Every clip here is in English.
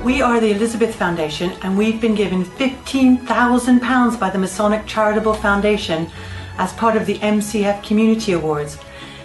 We are the Elizabeth Foundation, and we've been given £15,000 by the Masonic Charitable Foundation as part of the MCF Community Awards.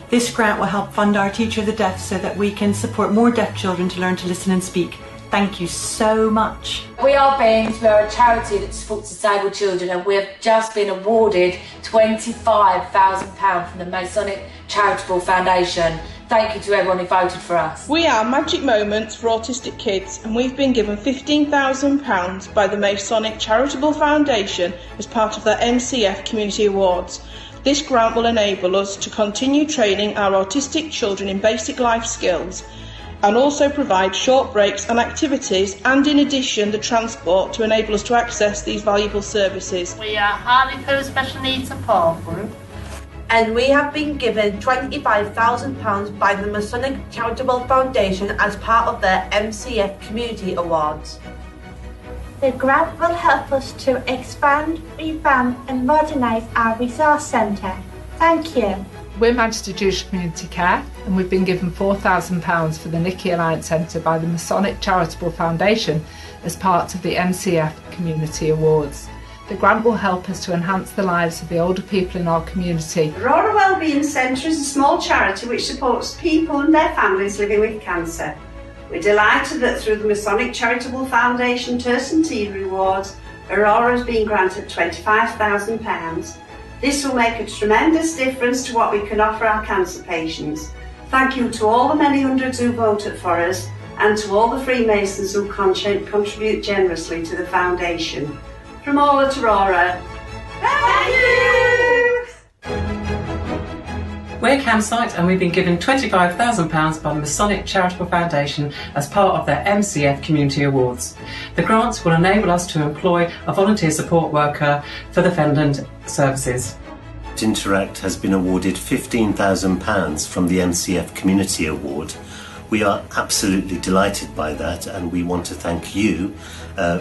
This grant will help fund our Teacher of the Deaf so that we can support more deaf children to learn to listen and speak. Thank you so much. We are Beams, we're a charity that supports disabled children, and we've just been awarded £25,000 from the Masonic Charitable Foundation. Thank you to everyone who voted for us. We are Magic Moments for Autistic Kids, and we've been given £15,000 by the Masonic Charitable Foundation as part of their MCF Community Awards. This grant will enable us to continue training our autistic children in basic life skills and also provide short breaks and activities, and in addition the transport to enable us to access these valuable services. We are Hartlepool Special Needs Support Group, and we have been given £25,000 by the Masonic Charitable Foundation as part of their MCF Community Awards. The grant will help us to expand, revamp and modernise our resource centre. Thank you. We're Manchester Jewish Community Care, and we've been given £4,000 for the Nicky Alliance Centre by the Masonic Charitable Foundation as part of the MCF Community Awards. The grant will help us to enhance the lives of the older people in our community. Aurora Wellbeing Centre is a small charity which supports people and their families living with cancer. We're delighted that through the Masonic Charitable Foundation Turse and Tea Rewards, Aurora has been granted £25,000. This will make a tremendous difference to what we can offer our cancer patients. Thank you to all the many hundreds who voted for us, and to all the Freemasons who contribute generously to the foundation. From all at Aurora, thank you! We're Campsite, and we've been given £25,000 by the Masonic Charitable Foundation as part of their MCF Community Awards. The grants will enable us to employ a volunteer support worker for the Fendant services. Interact has been awarded £15,000 from the MCF Community Award. We are absolutely delighted by that, and we want to thank you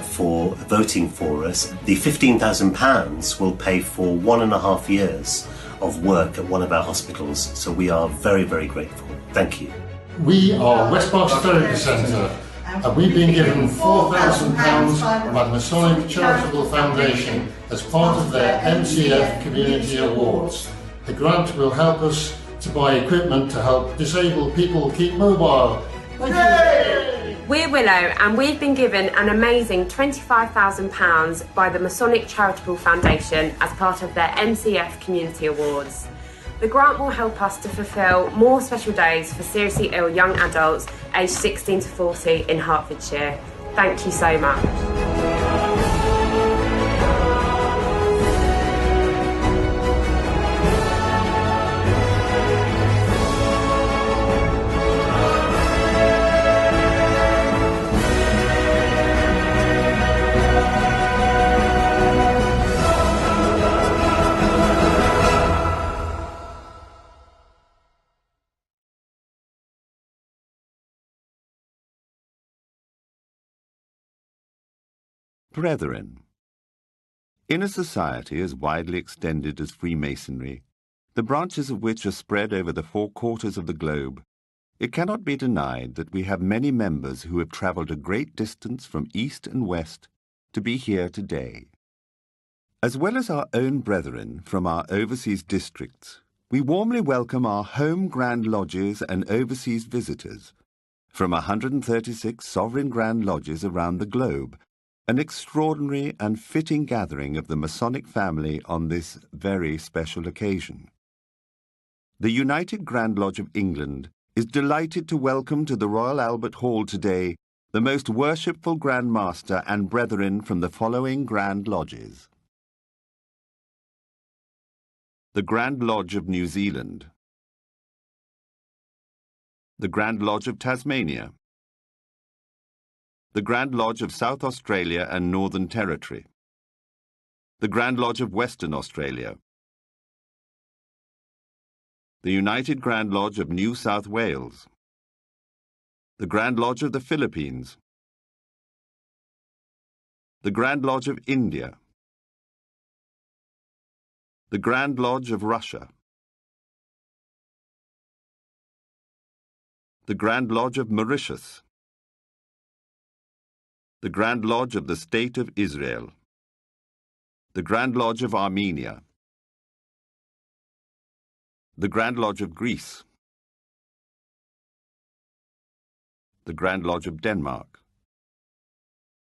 for voting for us. The £15,000 will pay for 1.5 years of work at one of our hospitals, so we are very, very grateful. Thank you. We are West Marsh Therapy Centre, and we've been given £4,000 by the Masonic Charitable Foundation as part of their MCF Community Awards. The grant will help us to buy equipment to help disabled people keep mobile. Thank you. We're Willow, and we've been given an amazing £25,000 by the Masonic Charitable Foundation as part of their MCF Community Awards. The grant will help us to fulfil more special days for seriously ill young adults aged 16 to 40 in Hertfordshire. Thank you so much. Brethren. In a society as widely extended as Freemasonry, the branches of which are spread over the 4 quarters of the globe, it cannot be denied that we have many members who have travelled a great distance from east and west to be here today. As well as our own brethren from our overseas districts, we warmly welcome our home Grand Lodges and overseas visitors from 136 sovereign Grand Lodges around the globe, an extraordinary and fitting gathering of the Masonic family on this very special occasion. The United Grand Lodge of England is delighted to welcome to the Royal Albert Hall today the most worshipful Grand Master and brethren from the following Grand Lodges. The Grand Lodge of New Zealand, the Grand Lodge of Tasmania, the Grand Lodge of South Australia and Northern Territory, the Grand Lodge of Western Australia, the United Grand Lodge of New South Wales, the Grand Lodge of the Philippines, the Grand Lodge of India, the Grand Lodge of Russia, the Grand Lodge of Mauritius, the Grand Lodge of the State of Israel, the Grand Lodge of Armenia, the Grand Lodge of Greece, the Grand Lodge of Denmark,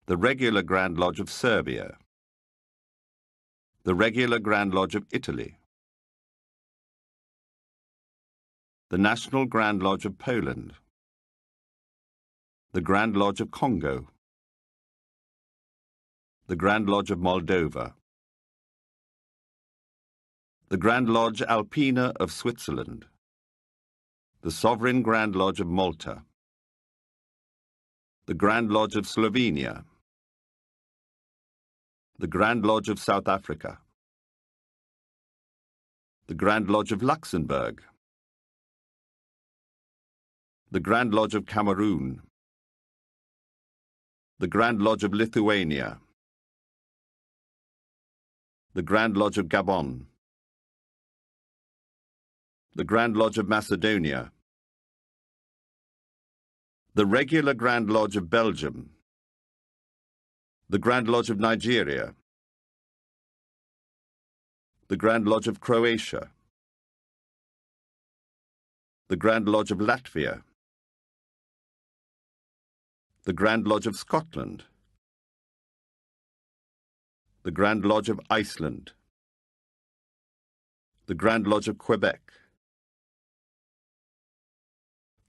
the regular Grand Lodge of Serbia, the regular Grand Lodge of Italy, the National Grand Lodge of Poland, the Grand Lodge of Congo, the Grand Lodge of Moldova, the Grand Lodge Alpina of Switzerland, the Sovereign Grand Lodge of Malta, the Grand Lodge of Slovenia, the Grand Lodge of South Africa, the Grand Lodge of Luxembourg, the Grand Lodge of Cameroon, the Grand Lodge of Lithuania, the Grand Lodge of Gabon, the Grand Lodge of Macedonia, the regular Grand Lodge of Belgium, the Grand Lodge of Nigeria, the Grand Lodge of Croatia, the Grand Lodge of Latvia, the Grand Lodge of Scotland, the Grand Lodge of Iceland, the Grand Lodge of Quebec,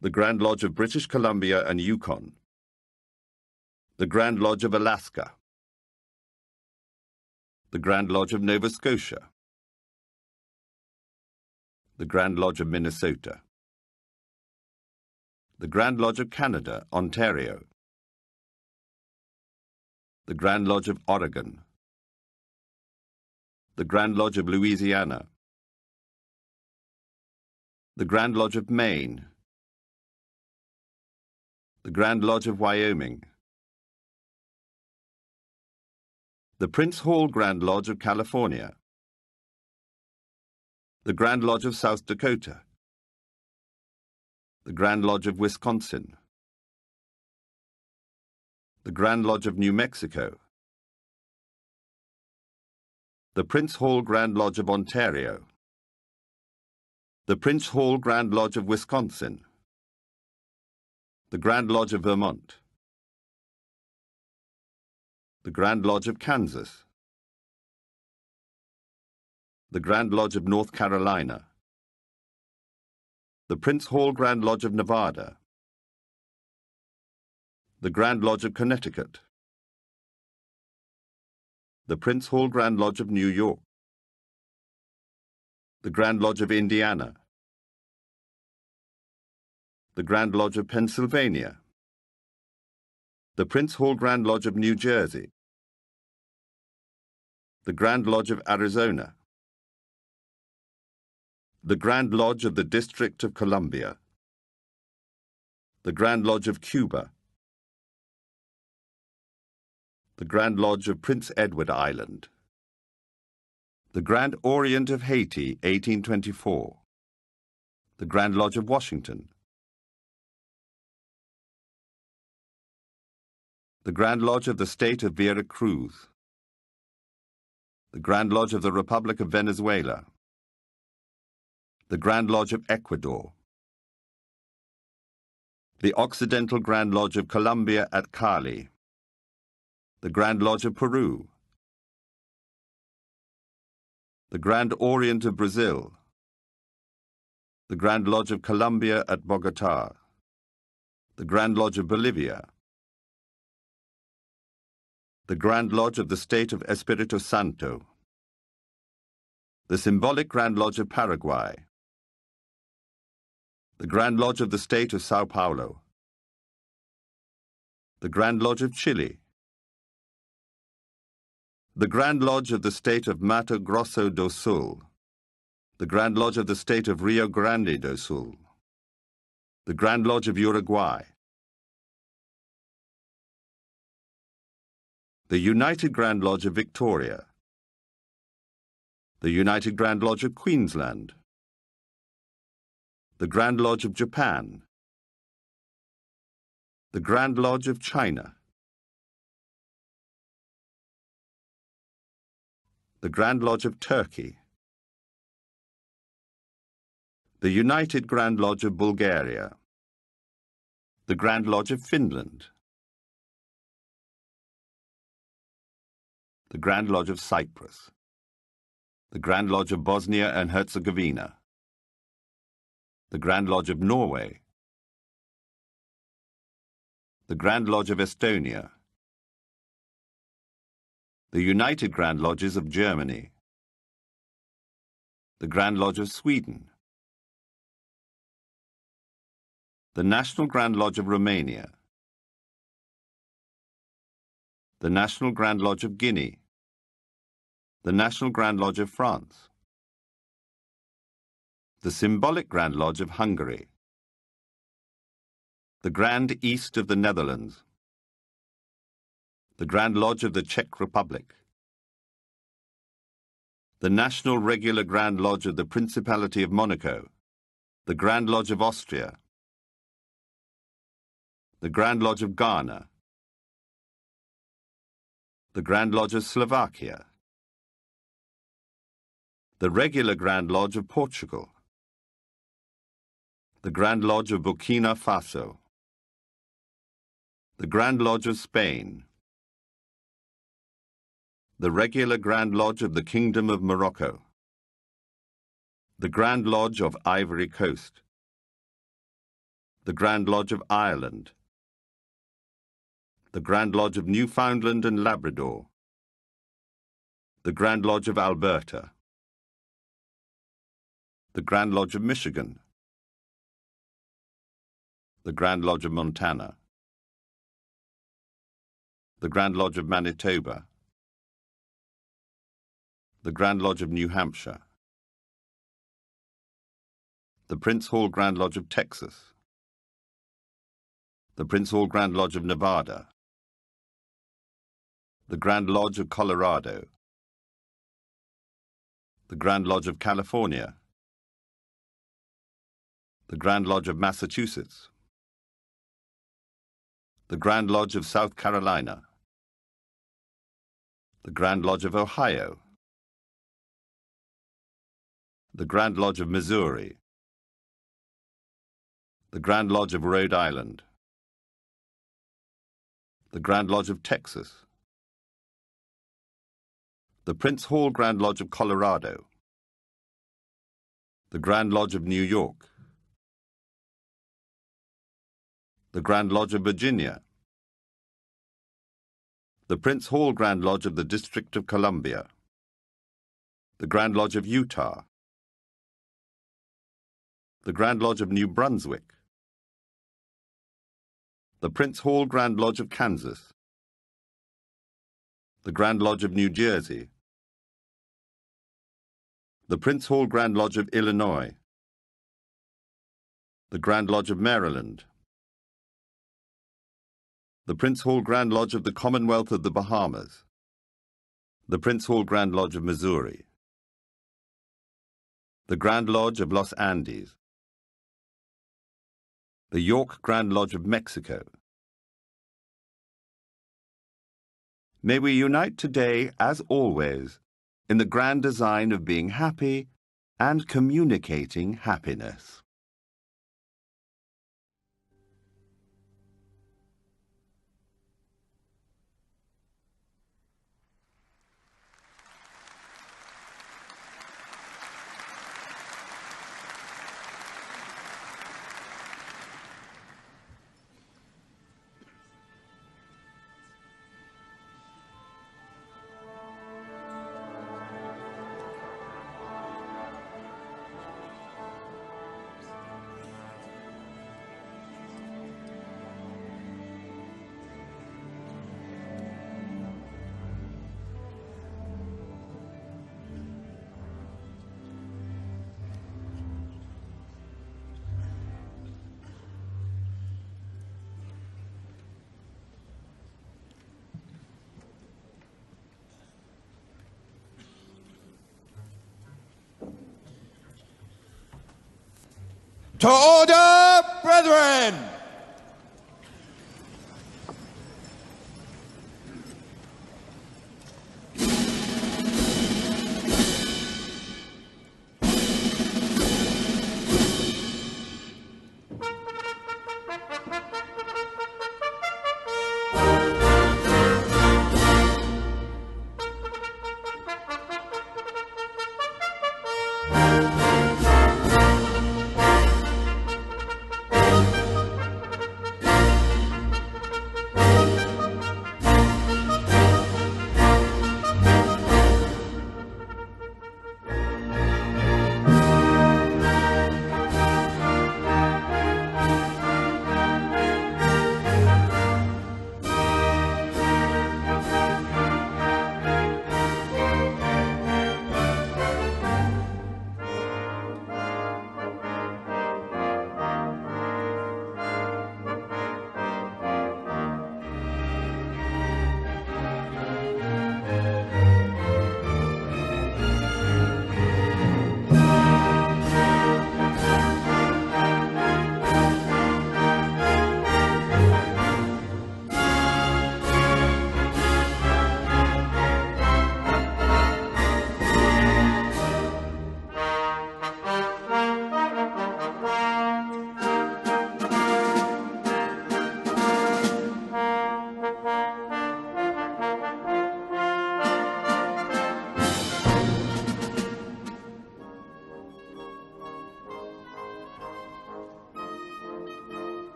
the Grand Lodge of British Columbia and Yukon, the Grand Lodge of Alaska, the Grand Lodge of Nova Scotia, the Grand Lodge of Minnesota, the Grand Lodge of Canada, Ontario, the Grand Lodge of Oregon, the Grand Lodge of Louisiana, the Grand Lodge of Maine, the Grand Lodge of Wyoming, the Prince Hall Grand Lodge of California, the Grand Lodge of South Dakota, the Grand Lodge of Wisconsin, the Grand Lodge of New Mexico, the Prince Hall Grand Lodge of Ontario, the Prince Hall Grand Lodge of Wisconsin, the Grand Lodge of Vermont, the Grand Lodge of Kansas, the Grand Lodge of North Carolina, the Prince Hall Grand Lodge of Nevada, the Grand Lodge of Connecticut, the Prince Hall Grand Lodge of New York, the Grand Lodge of Indiana, the Grand Lodge of Pennsylvania, the Prince Hall Grand Lodge of New Jersey, the Grand Lodge of Arizona, the Grand Lodge of the District of Columbia, the Grand Lodge of Cuba, the Grand Lodge of Prince Edward Island, the Grand Orient of Haiti, 1824, the Grand Lodge of Washington, the Grand Lodge of the State of Vera Cruz, the Grand Lodge of the Republic of Venezuela, the Grand Lodge of Ecuador, the Occidental Grand Lodge of Colombia at Cali, the Grand Lodge of Peru, the Grand Orient of Brazil, the Grand Lodge of Colombia at Bogotá, the Grand Lodge of Bolivia, the Grand Lodge of the State of Espírito Santo, the Symbolic Grand Lodge of Paraguay, the Grand Lodge of the State of Sao Paulo, the Grand Lodge of Chile, the Grand Lodge of the State of Mato Grosso do Sul, the Grand Lodge of the State of Rio Grande do Sul, the Grand Lodge of Uruguay, the United Grand Lodge of Victoria, the United Grand Lodge of Queensland, the Grand Lodge of Japan, the Grand Lodge of China, the Grand Lodge of Turkey, the United Grand Lodge of Bulgaria, the Grand Lodge of Finland, the Grand Lodge of Cyprus, the Grand Lodge of Bosnia and Herzegovina, the Grand Lodge of Norway, the Grand Lodge of Estonia, the United Grand Lodges of Germany, the Grand Lodge of Sweden, the National Grand Lodge of Romania, the National Grand Lodge of Guinea, the National Grand Lodge of France, the Symbolic Grand Lodge of Hungary, the Grand East of the Netherlands, the Grand Lodge of the Czech Republic, the National Regular Grand Lodge of the Principality of Monaco, the Grand Lodge of Austria, the Grand Lodge of Ghana, the Grand Lodge of Slovakia, the Regular Grand Lodge of Portugal, the Grand Lodge of Burkina Faso, the Grand Lodge of Spain, the Regular Grand Lodge of the Kingdom of Morocco, the Grand Lodge of Ivory Coast, the Grand Lodge of Ireland, the Grand Lodge of Newfoundland and Labrador, the Grand Lodge of Alberta, the Grand Lodge of Michigan, the Grand Lodge of Montana, the Grand Lodge of Manitoba, the Grand Lodge of New Hampshire, the Prince Hall Grand Lodge of Texas, the Prince Hall Grand Lodge of Nevada, the Grand Lodge of Colorado, the Grand Lodge of California, the Grand Lodge of Massachusetts, the Grand Lodge of South Carolina, the Grand Lodge of Ohio, the Grand Lodge of Missouri, the Grand Lodge of Rhode Island, the Grand Lodge of Texas, the Prince Hall Grand Lodge of Colorado, the Grand Lodge of New York, the Grand Lodge of Virginia, the Prince Hall Grand Lodge of the District of Columbia, the Grand Lodge of Utah, the Grand Lodge of New Brunswick, the Prince Hall Grand Lodge of Kansas, the Grand Lodge of New Jersey, the Prince Hall Grand Lodge of Illinois, the Grand Lodge of Maryland, the Prince Hall Grand Lodge of the Commonwealth of the Bahamas, the Prince Hall Grand Lodge of Missouri, the Grand Lodge of Los Andes, the York Grand Lodge of Mexico. May we unite today, as always, in the grand design of being happy and communicating happiness. To order, brethren!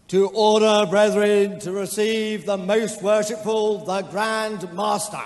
To order, brethren, to receive the most worshipful, the Grand Master.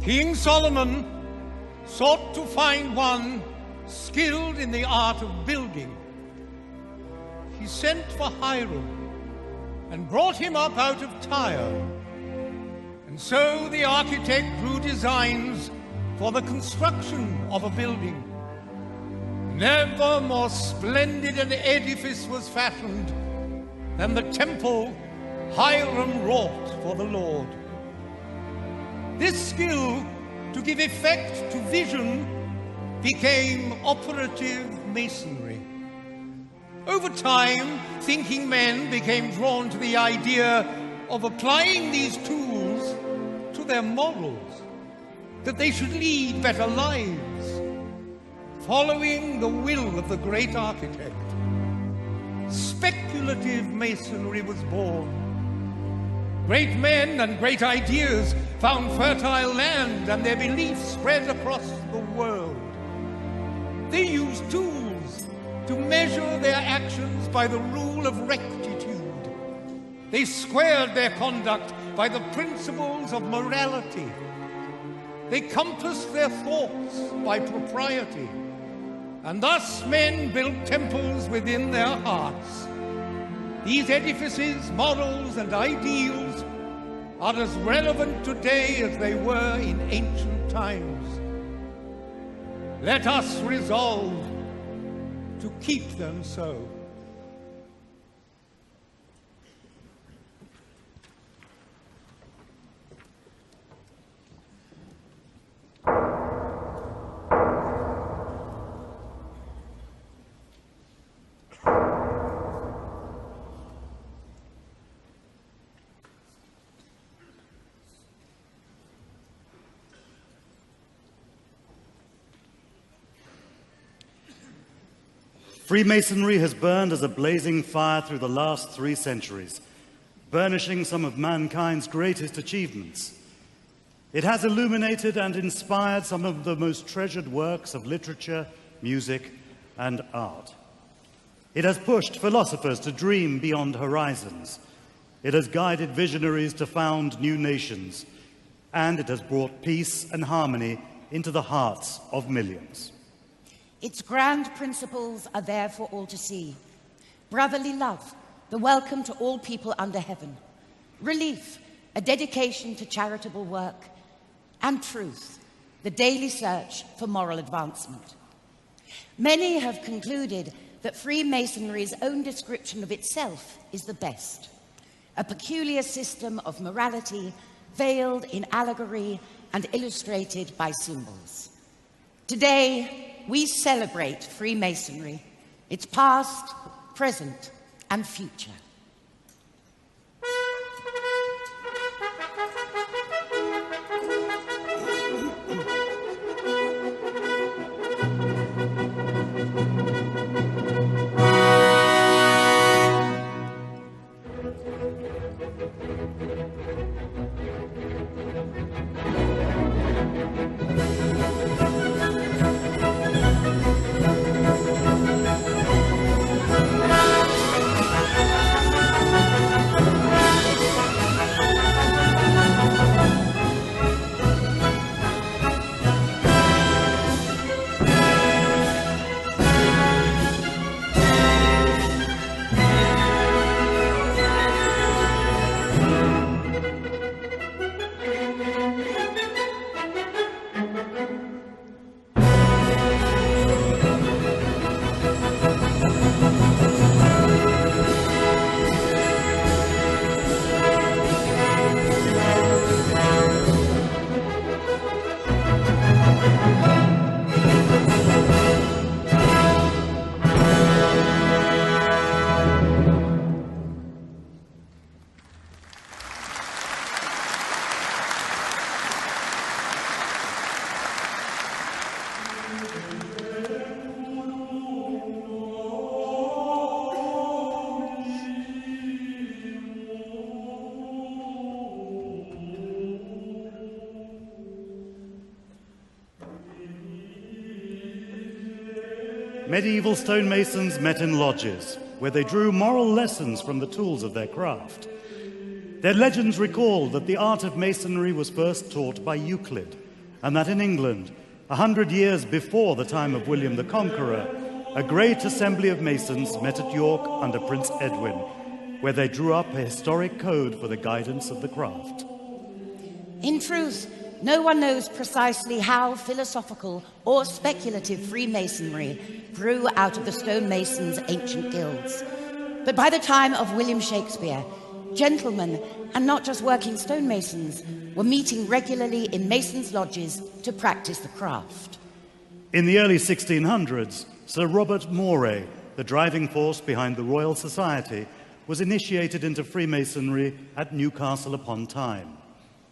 King Solomon sought to find one skilled in the art of building. He sent for Hiram and brought him up out of Tyre. And so the architect drew designs for the construction of a building. Never more splendid an edifice was fashioned than the temple Hiram wrought for the Lord. This skill to give effect to vision became operative masonry. Over time, thinking men became drawn to the idea of applying these tools to their morals, that they should lead better lives, following the will of the great architect. Speculative masonry was born. Great men and great ideas found fertile land, and their beliefs spread across the world. They used tools to measure their actions by the rule of rectitude. They squared their conduct by the principles of morality. They compassed their thoughts by propriety. And thus men built temples within their hearts. These edifices, morals, and ideals are as relevant today as they were in ancient times. Let us resolve to keep them so. Freemasonry has burned as a blazing fire through the last 3 centuries, burnishing some of mankind's greatest achievements. It has illuminated and inspired some of the most treasured works of literature, music, and art. It has pushed philosophers to dream beyond horizons. It has guided visionaries to found new nations, and it has brought peace and harmony into the hearts of millions. Its grand principles are there for all to see. Brotherly love, the welcome to all people under heaven. Relief, a dedication to charitable work. And truth, the daily search for moral advancement. Many have concluded that Freemasonry's own description of itself is the best. A peculiar system of morality veiled in allegory and illustrated by symbols. Today, we celebrate Freemasonry, its past, present, and future. medieval stonemasons met in lodges, where they drew moral lessons from the tools of their craft. Their legends recall that the art of masonry was first taught by Euclid, and that in England, 100 years before the time of William the Conqueror, a great assembly of masons met at York under Prince Edwin, where they drew up a historic code for the guidance of the craft. In truth, no one knows precisely how philosophical or speculative Freemasonry grew out of the stonemasons' ancient guilds. But by the time of William Shakespeare, gentlemen, and not just working stonemasons, were meeting regularly in masons' lodges to practice the craft. In the early 1600s, Sir Robert Moray, the driving force behind the Royal Society, was initiated into Freemasonry at Newcastle upon Tyne.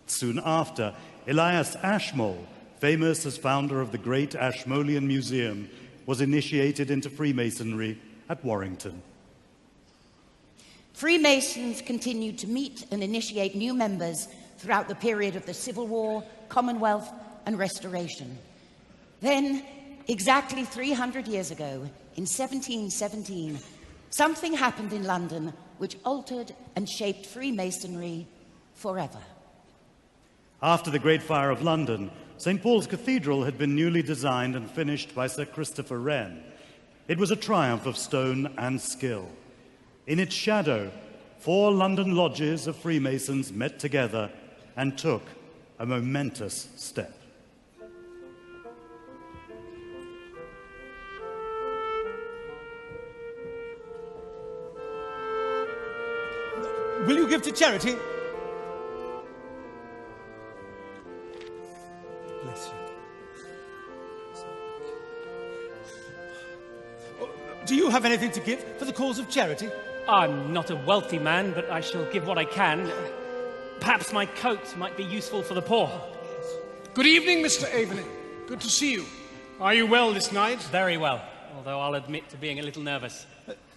Soon after, Elias Ashmole, famous as founder of the Great Ashmolean Museum, was initiated into Freemasonry at Warrington. Freemasons continued to meet and initiate new members throughout the period of the Civil War, Commonwealth, and Restoration. Then, exactly 300 years ago, in 1717, something happened in London which altered and shaped Freemasonry forever. After the Great Fire of London, St. Paul's Cathedral had been newly designed and finished by Sir Christopher Wren. It was a triumph of stone and skill. In its shadow, 4 London lodges of Freemasons met together and took a momentous step. Will you give to charity? Bless you. Do you have anything to give for the cause of charity? I'm not a wealthy man, but I shall give what I can. Perhaps my coat might be useful for the poor. Good evening, Mr. Aveling. Good to see you. Are you well this night? Very well, although I'll admit to being a little nervous.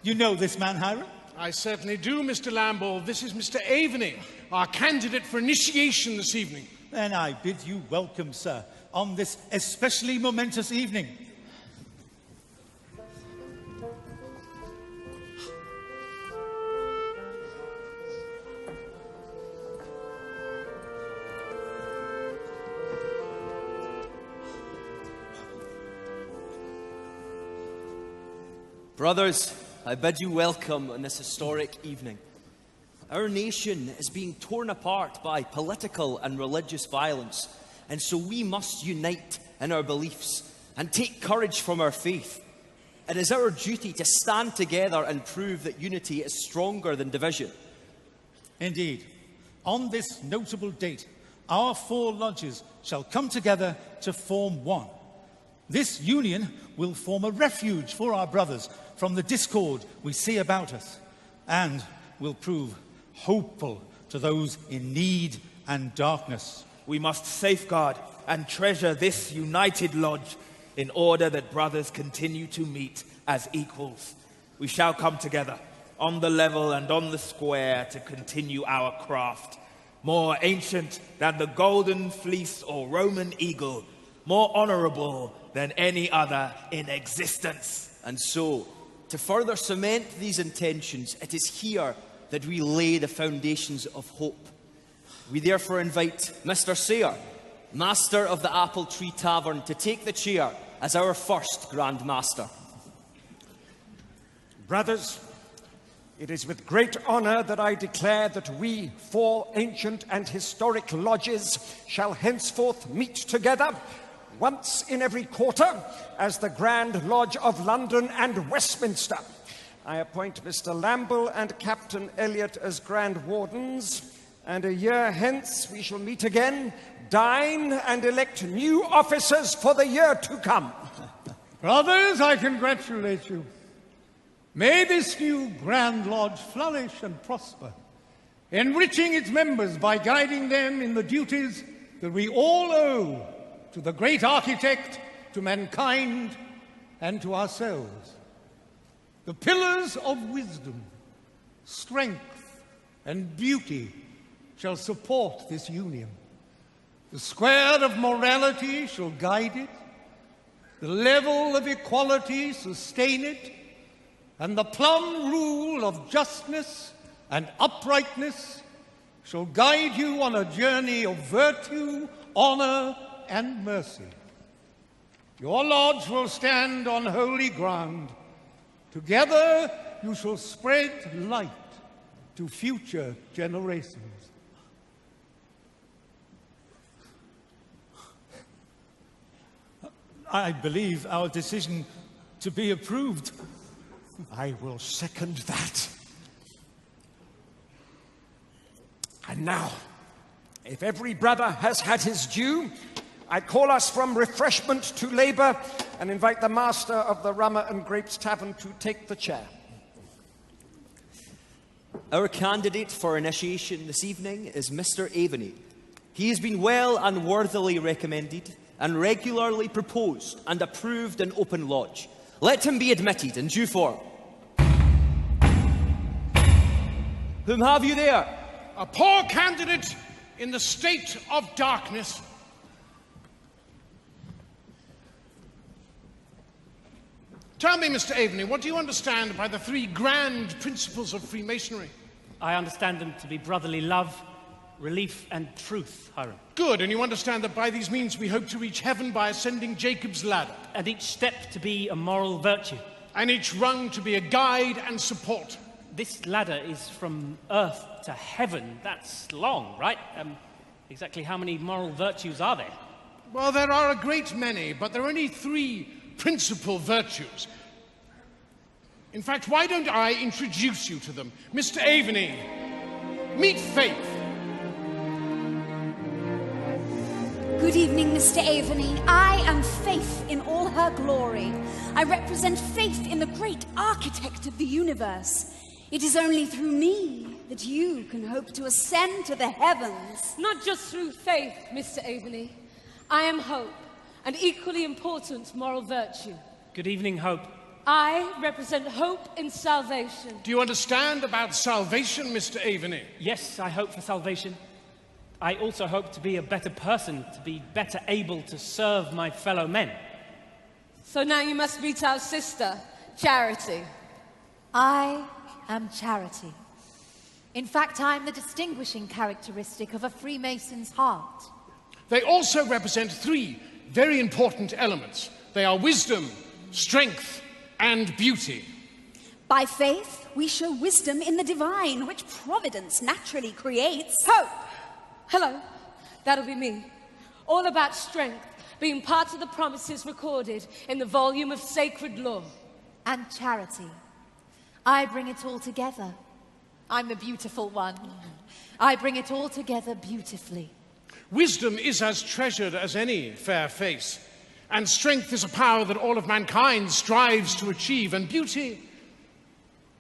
You know this man, Hiram? I certainly do, Mr. Lamble. This is Mr. Avening, our candidate for initiation this evening. Then I bid you welcome, sir, on this especially momentous evening. Brothers, I bid you welcome on this historic evening. Our nation is being torn apart by political and religious violence, and so we must unite in our beliefs and take courage from our faith. It is our duty to stand together and prove that unity is stronger than division. Indeed, on this notable date, our 4 lodges shall come together to form one. This union will form a refuge for our brothers from the discord we see about us, and will prove hopeful to those in need and darkness. We must safeguard and treasure this united lodge in order that brothers continue to meet as equals. We shall come together on the level and on the square to continue our craft, more ancient than the golden fleece or Roman eagle, more honorable than any other in existence. And so, to further cement these intentions, it is here that we lay the foundations of hope. We therefore invite Mr. Sayre, Master of the Apple Tree Tavern, to take the chair as our first Grand Master. Brothers, it is with great honour that I declare that we 4 ancient and historic lodges shall henceforth meet together once in every quarter as the Grand Lodge of London and Westminster. I appoint Mr. Lamble and Captain Elliot as Grand Wardens, and a year hence we shall meet again, dine, and elect new officers for the year to come. Brothers, I congratulate you. May this new Grand Lodge flourish and prosper, enriching its members by guiding them in the duties that we all owe to the great architect, to mankind, and to ourselves. The pillars of wisdom, strength, and beauty shall support this union. The square of morality shall guide it. the level of equality sustain it, and the plumb rule of justness and uprightness shall guide you on a journey of virtue, honor, and mercy. Your lodge will stand on holy ground. Together you shall spread light to future generations. I believe our decision to be approved. I will second that. And now, if every brother has had his due, I call us from refreshment to labour and invite the master of the Rummer and Grapes Tavern to take the chair. Our candidate for initiation this evening is Mr. Aveny. He has been well and worthily recommended and regularly proposed and approved in open lodge. Let him be admitted in due form. Whom have you there? A poor candidate in the state of darkness. Tell me, Mr. Aveny, what do you understand by the three grand principles of Freemasonry? I understand them to be brotherly love, relief, and truth, Hiram. Good, and you understand that by these means we hope to reach heaven by ascending Jacob's ladder. And each step to be a moral virtue. And each rung to be a guide and support. This ladder is from earth to heaven. That's long, right? Exactly how many moral virtues are there? Well, there are a great many, but there are only three principal virtues. In fact, why don't I introduce you to them? Mr. Aveny, meet Faith. Good evening, Mr. Aveny. I am Faith in all her glory. I represent faith in the great architect of the universe. It is only through me that you can hope to ascend to the heavens. Not just through faith, Mr. Aveny. I am hope, an equally important moral virtue. Good evening, Hope. I represent hope in salvation. Do you understand about salvation, Mr. Aveny? Yes, I hope for salvation. I also hope to be a better person, to be better able to serve my fellow men. So now you must meet our sister, Charity. I am Charity. In fact, I am the distinguishing characteristic of a Freemason's heart. They also represent three very important elements. They are wisdom, strength, and beauty. By faith, we show wisdom in the divine, which providence naturally creates. Hope! Hello, that'll be me. All about strength, being part of the promises recorded in the volume of sacred law. And charity. I bring it all together. I'm the beautiful one. I bring it all together beautifully. Wisdom is as treasured as any fair face, and strength is a power that all of mankind strives to achieve, and beauty,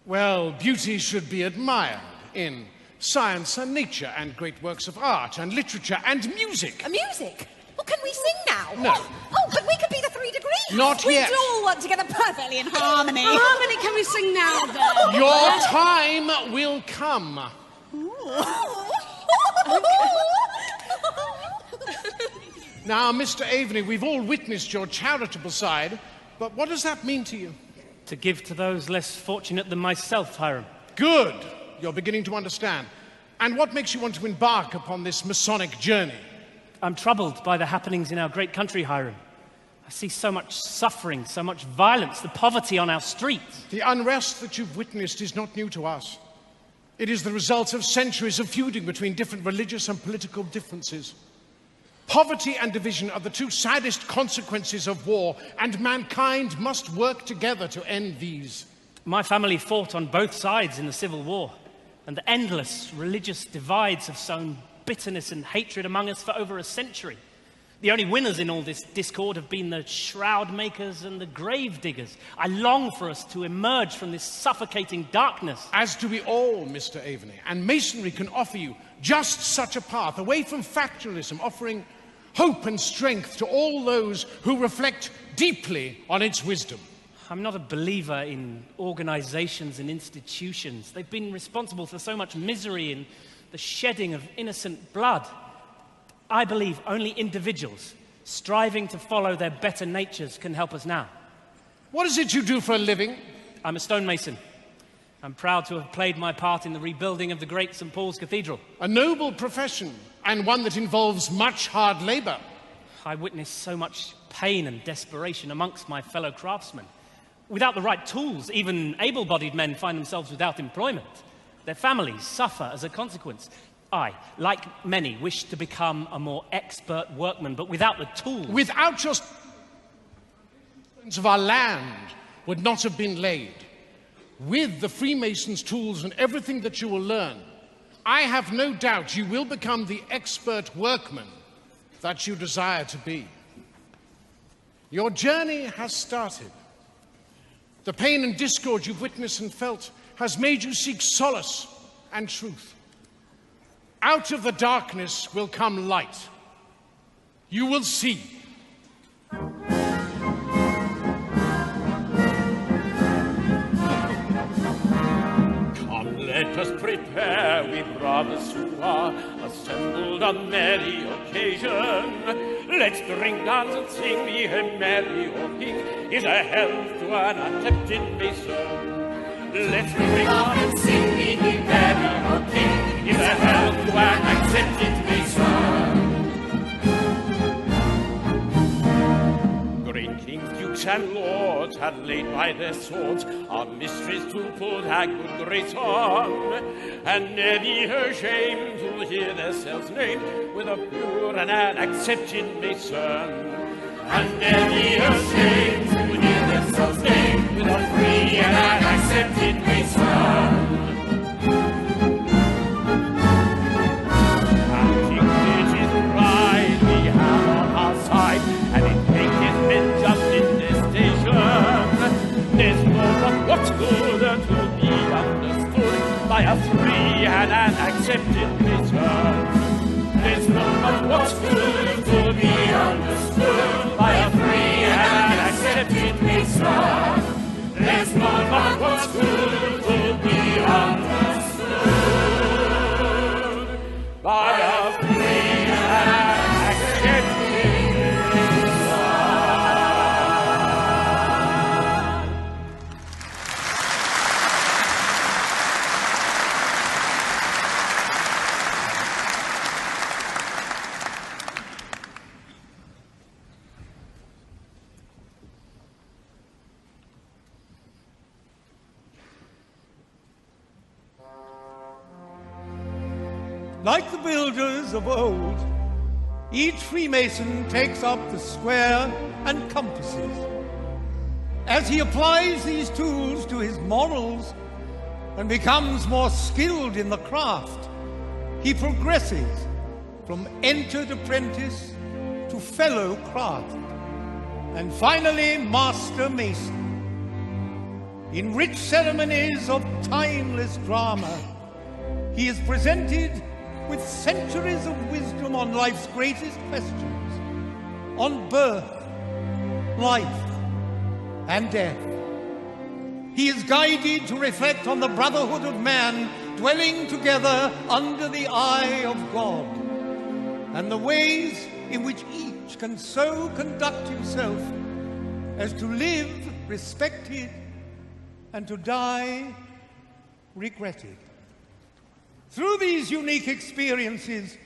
well, beauty should be admired in science and nature and great works of art and literature and music. Music? Well, can we sing now? No. Oh, but we could be the 3 degrees. Not we yet. We all work together perfectly in harmony. Harmony, can we sing now then? Your time will come. Now, Mr. Aveny, we've all witnessed your charitable side, but what does that mean to you? To give to those less fortunate than myself, Hiram. Good. You're beginning to understand. And what makes you want to embark upon this Masonic journey? I'm troubled by the happenings in our great country, Hiram. I see so much suffering, so much violence, the poverty on our streets. The unrest that you've witnessed is not new to us. It is the result of centuries of feuding between different religious and political differences. Poverty and division are the two saddest consequences of war, and mankind must work together to end these. My family fought on both sides in the Civil War, and the endless religious divides have sown bitterness and hatred among us for over a century. The only winners in all this discord have been the shroud makers and the grave diggers. I long for us to emerge from this suffocating darkness. As do we all, Mr. Aveny, and Masonry can offer you just such a path, away from factionalism, offering hope and strength to all those who reflect deeply on its wisdom. I'm not a believer in organizations and institutions. They've been responsible for so much misery and the shedding of innocent blood. I believe only individuals striving to follow their better natures can help us now. What is it you do for a living? I'm a stonemason. I'm proud to have played my part in the rebuilding of the great St. Paul's Cathedral. A noble profession, and one that involves much hard labour. I witnessed so much pain and desperation amongst my fellow craftsmen. Without the right tools, even able-bodied men find themselves without employment. Their families suffer as a consequence. I, like many, wish to become a more expert workman, but without the tools. Without your of our land would not have been laid. With the Freemasons' tools and everything that you will learn, I have no doubt you will become the expert workman that you desire to be. Your journey has started. The pain and discord you've witnessed and felt has made you seek solace and truth. Out of the darkness will come light. You will see. Let us prepare, we brothers who are assembled on merry occasion. Let's drink, dance, and sing, be a merry or king, is a health to an attempted mason. Let's drink, dance, and sing, be merry or king, is a health to an accepted mason. Great kings, dukes, and lords had laid by their swords our mysteries to put our good grace on, and ne'er be ashamed to hear themselves named with a pure and an accepted mason. And ne'er be ashamed to hear themselves named with a free and an accepted mason. And King British pride we have on our side, and it maketh men just in their station. There's no but what's good to be understood by a free and an accepted mason. There's no but what's good to be understood by a free and an accepted mason. There's no but what's good to be understood by a free and accepted mason. Like the builders of old, each Freemason takes up the square and compasses. As he applies these tools to his morals and becomes more skilled in the craft, he progresses from entered apprentice to fellow craft, and finally master mason. In rich ceremonies of timeless drama, he is presented with centuries of wisdom on life's greatest questions, on birth, life, and death. He is guided to reflect on the brotherhood of man dwelling together under the eye of God, and the ways in which each can so conduct himself as to live respected and to die regretted. Through these unique experiences,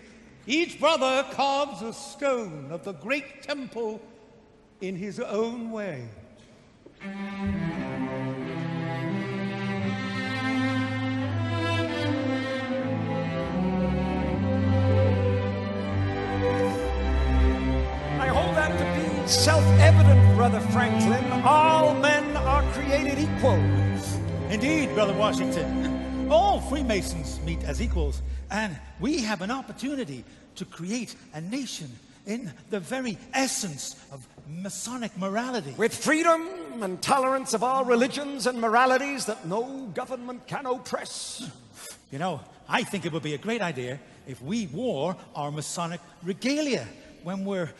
each brother carves a stone of the great temple in his own way. I hold that to be self-evident, Brother Franklin. All men are created equal. Indeed, Brother Washington. All Freemasons meet as equals, and we have an opportunity to create a nation in the very essence of Masonic morality. With freedom and tolerance of all religions and moralities that no government can oppress. You know, I think it would be a great idea if we wore our Masonic regalia when we're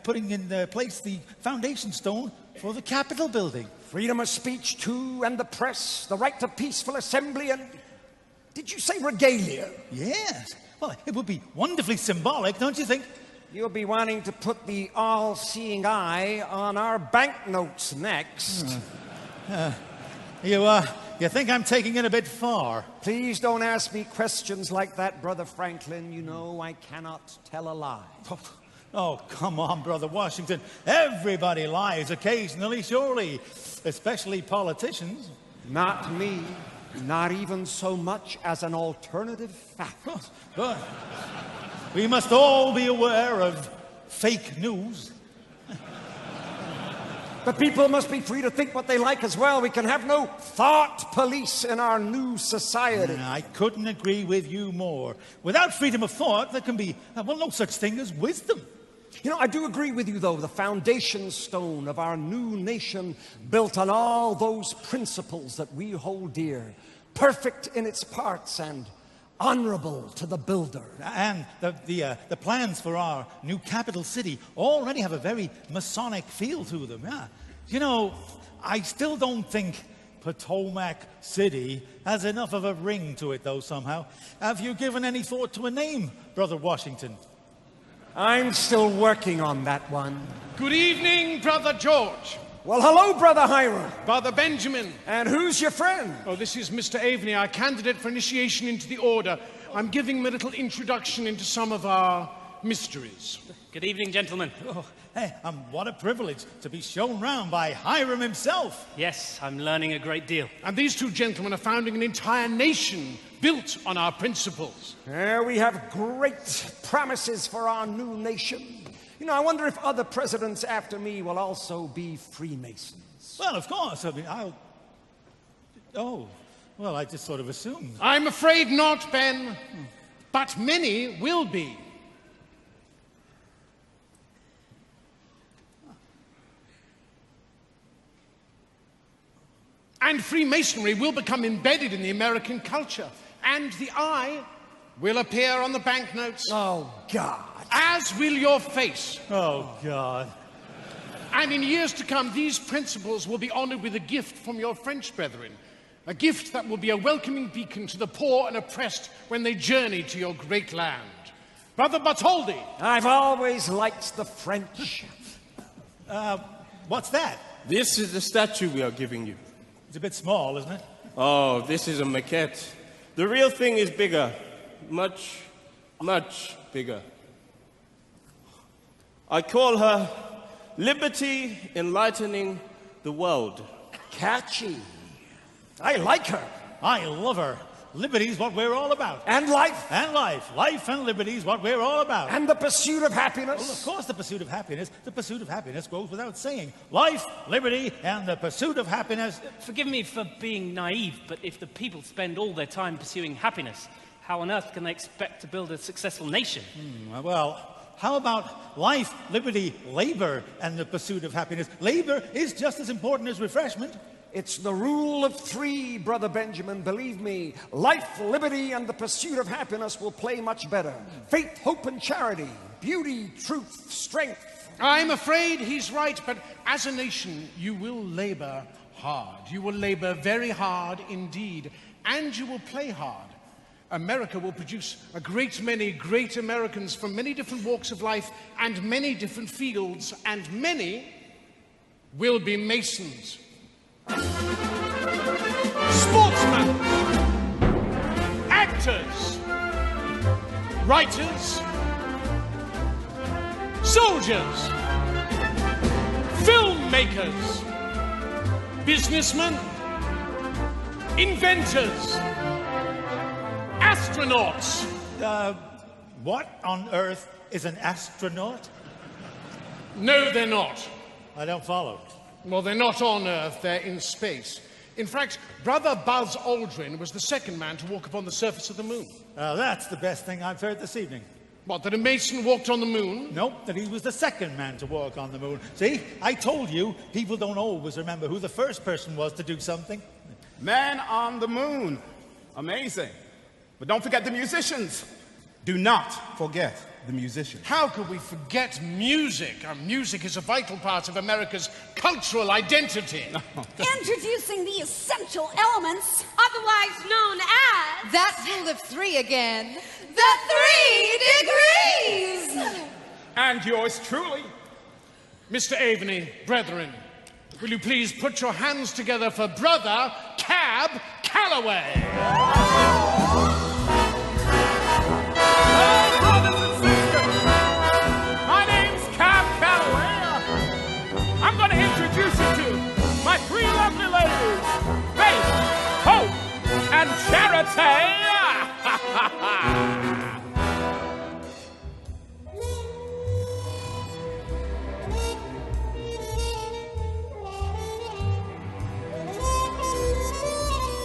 putting in place the foundation stone for the Capitol building. Freedom of speech, too, and the press, the right to peaceful assembly, and... Did you say regalia? Yes. Well, it would be wonderfully symbolic, don't you think? You'll be wanting to put the all-seeing eye on our banknotes next. You think I'm taking it a bit far? Please don't ask me questions like that, Brother Franklin. You know I cannot tell a lie. Oh, come on, Brother Washington. Everybody lies occasionally, surely. Especially politicians. Not me. Not even so much as an alternative fact. But we must all be aware of fake news. But people must be free to think what they like as well. We can have no thought police in our new society. I couldn't agree with you more. Without freedom of thought, there can be, well, no such thing as wisdom. You know, I do agree with you, though. The foundation stone of our new nation built on all those principles that we hold dear, perfect in its parts and honorable to the builder. And the plans for our new capital city already have a very Masonic feel to them. Yeah. You know, I still don't think Potomac City has enough of a ring to it, though, somehow. Have you given any thought to a name, Brother Washington? I'm still working on that one. Good evening, Brother George. Well, hello, Brother Hiram. Brother Benjamin. And who's your friend? Oh, this is Mr. Aveny, our candidate for initiation into the order. I'm giving him a little introduction into some of our mysteries. Good evening, gentlemen. Oh, hey, what a privilege to be shown round by Hiram himself. Yes, I'm learning a great deal. And these two gentlemen are founding an entire nation built on our principles. We have great promises for our new nation. You know, I wonder if other presidents after me will also be Freemasons. Well, of course. I mean, well, I just sort of assumed. I'm afraid not, Ben. But many will be. And Freemasonry will become embedded in the American culture. And the eye will appear on the banknotes. Oh, God. As will your face. Oh, God. And in years to come, these principles will be honored with a gift from your French brethren. A gift that will be a welcoming beacon to the poor and oppressed when they journey to your great land. Brother Bartholdi. I've always liked the French. What's that? This is the statue we are giving you. It's a bit small, isn't it? Oh, this is a maquette. The real thing is bigger. Much, much bigger. I call her Liberty Enlightening the World. Catchy. I like her. I love her. Liberty's what we're all about. And life. And life. Life and liberty's what we're all about. And the pursuit of happiness. Well, of course, the pursuit of happiness. The pursuit of happiness goes without saying. Life, liberty, and the pursuit of happiness. Forgive me for being naive, but if the people spend all their time pursuing happiness, how on earth can they expect to build a successful nation? Well, how about life, liberty, labor, and the pursuit of happiness? Labor is just as important as refreshment. It's the rule of three, Brother Benjamin. Believe me, life, liberty, and the pursuit of happiness will play much better. Faith, hope, and charity. Beauty, truth, strength. I'm afraid he's right, but as a nation, you will labor hard. You will labor very hard indeed, and you will play hard. America will produce a great many great Americans from many different walks of life and many different fields, and many will be Masons. Sportsmen, actors, writers, soldiers, filmmakers, businessmen, inventors, astronauts. What on earth is an astronaut? No, they're not. I don't follow. Well, they're not on Earth, they're in space. In fact, Brother Buzz Aldrin was the second man to walk upon the surface of the moon. That's the best thing I've heard this evening. What, that a Mason walked on the moon? Nope, that he was the second man to walk on the moon. See, I told you, people don't always remember who the first person was to do something. Man on the moon. Amazing. But don't forget the musicians. Do not forget the musicians. How could we forget music? Music is a vital part of America's cultural identity. Introducing the essential elements, otherwise known as... That rule of three again. The 3 degrees! And yours truly. Mr. Aveny, brethren, will you please put your hands together for Brother Cab Calloway? Hello, brothers and sisters. My name's Cab Calloway. I'm going to introduce you to my three lovely ladies, Faith, Hope, and Charity.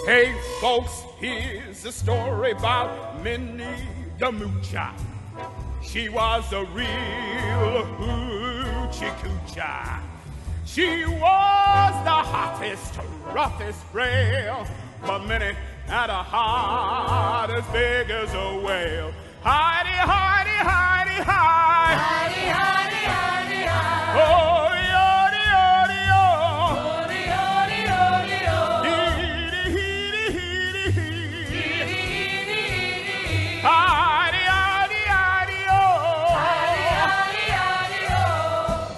Hey folks, here's a story about Minnie the Moocher. She was a real hoochie coocher. She was the hottest, roughest frail, but Minnie had a heart as big as a whale. Heidi, Heidi, Heidi, Heidi. Heidi, Heidi, Heidi, Heidi. Oh, yodi, yodi, oh. Yodi, yodi, yodi, oh. Heedy, heedy, heedy, heedy. Heedy, heedy, heedy. Heidi, Heidi, Heidi, oh. Heidi, Heidi, Heidi, oh.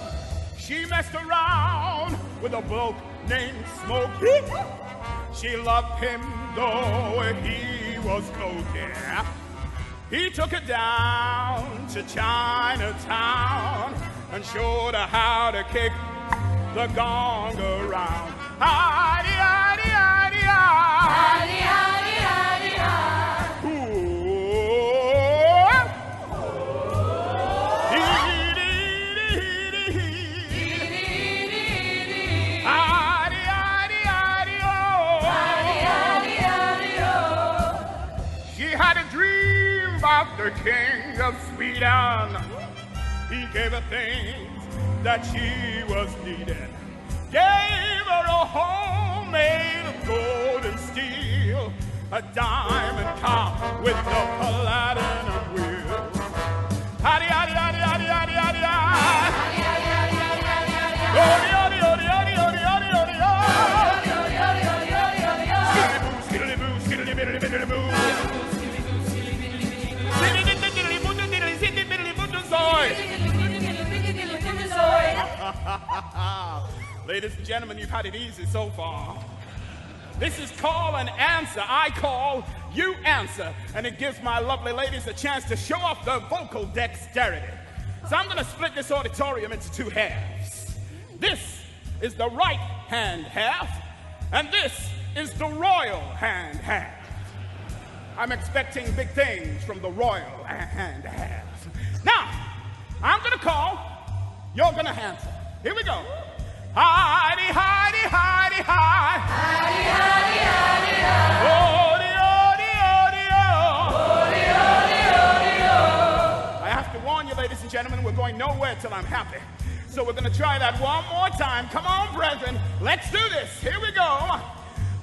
She messed around with a bloke named Smokey. She loved him though he was cocky. He took her down to Chinatown and showed her how to kick the gong around. Heidi, Heidi, Heidi, Heidi. Heidi, Heidi, Heidi, Heidi. Ooh. Heedy, heedy, heedy, heedy. Heedy, heedy, heedy. Heidi, Heidi, Heidi, oh. Heidi, Heidi, Heidi, oh. She had a dream about the king of Sweden. He gave her things that she was needing. Gave her a home made of gold and steel, a diamond car with the platinum wheels. Howdy, howdy, howdy, howdy, howdy, howdy, howdy. Howdy, howdy, howdy, howdy, howdy, howdy, howdy, howdy. Skiddly boo, skiddly boo, skiddly biddly boo. Ladies and gentlemen, you've had it easy so far. This is call and answer. I call, you answer. And it gives my lovely ladies a chance to show off their vocal dexterity. So I'm going to split this auditorium into two halves. This is the right hand half, and this is the royal hand half. I'm expecting big things from the royal hand half. Now, I'm going to call, you're going to answer. Here we go. Heidi, Heidi, Heidi, Heidi. Heidi, Heidi, Heidi, Heidi. Odi, odi, odi, odi, odi, odi, odi. I have to warn you, ladies and gentlemen, we're going nowhere till I'm happy. So we're going to try that one more time. Come on, brethren. Let's do this. Here we go.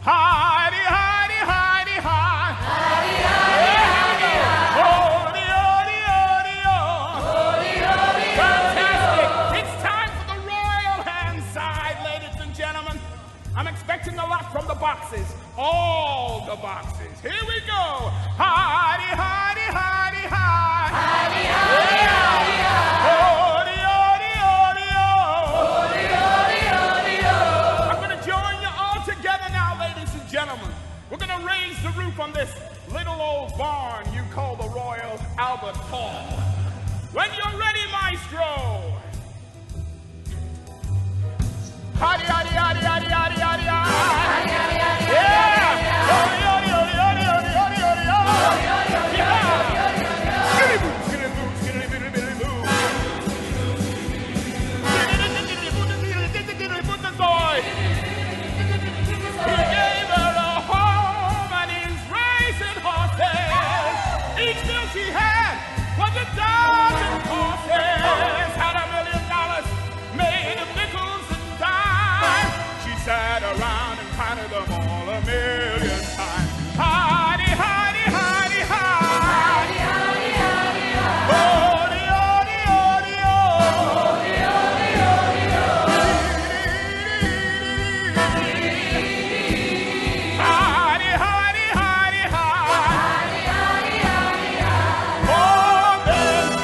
Heidi, Heidi, Heidi, Heidi. Heidi, Heidi, Heidi, Heidi. Odi, odi, odi, odi, odi. Fantastic. It's time for the royal hand side, ladies and gentlemen. I'm expecting a lot from the boxes. All the boxes. Here we go. Heidi, Heidi, Heidi, Heidi. Heidi, Heidi, Heidi, Heidi. Odi, odi, odi, odi, odi, odi, odi. I'm going to join you all together now, ladies and gentlemen. We're going to raise the roof on this little old barn you call the Royal Albert Hall. When you're ready, maestro. Hadi, hadi, hadi, hadi, hadi, hadi, hadi. Yeah. Odi, odi, odi, odi, odi, odi, odi, odi. Yeah. Skitty boo, skitty boo, skitty bitty bitty boo. Skitty boo, skitty boo, the boy. He gave her a home and he's racing horses. Each meal she had was a dozen horses. Had $1 million made of nickels and dimes. She sat around and counted them all 1,000,000 times. Heidi, Heidi, Heidi, Heidi. Heidi, Heidi, Heidi, Heidi. Odi, odi, odi, odi. Odi, odi, odi, odi. Heidi, Heidi, Heidi, Heidi. Heidi, Heidi, Heidi, Heidi. Oh, there's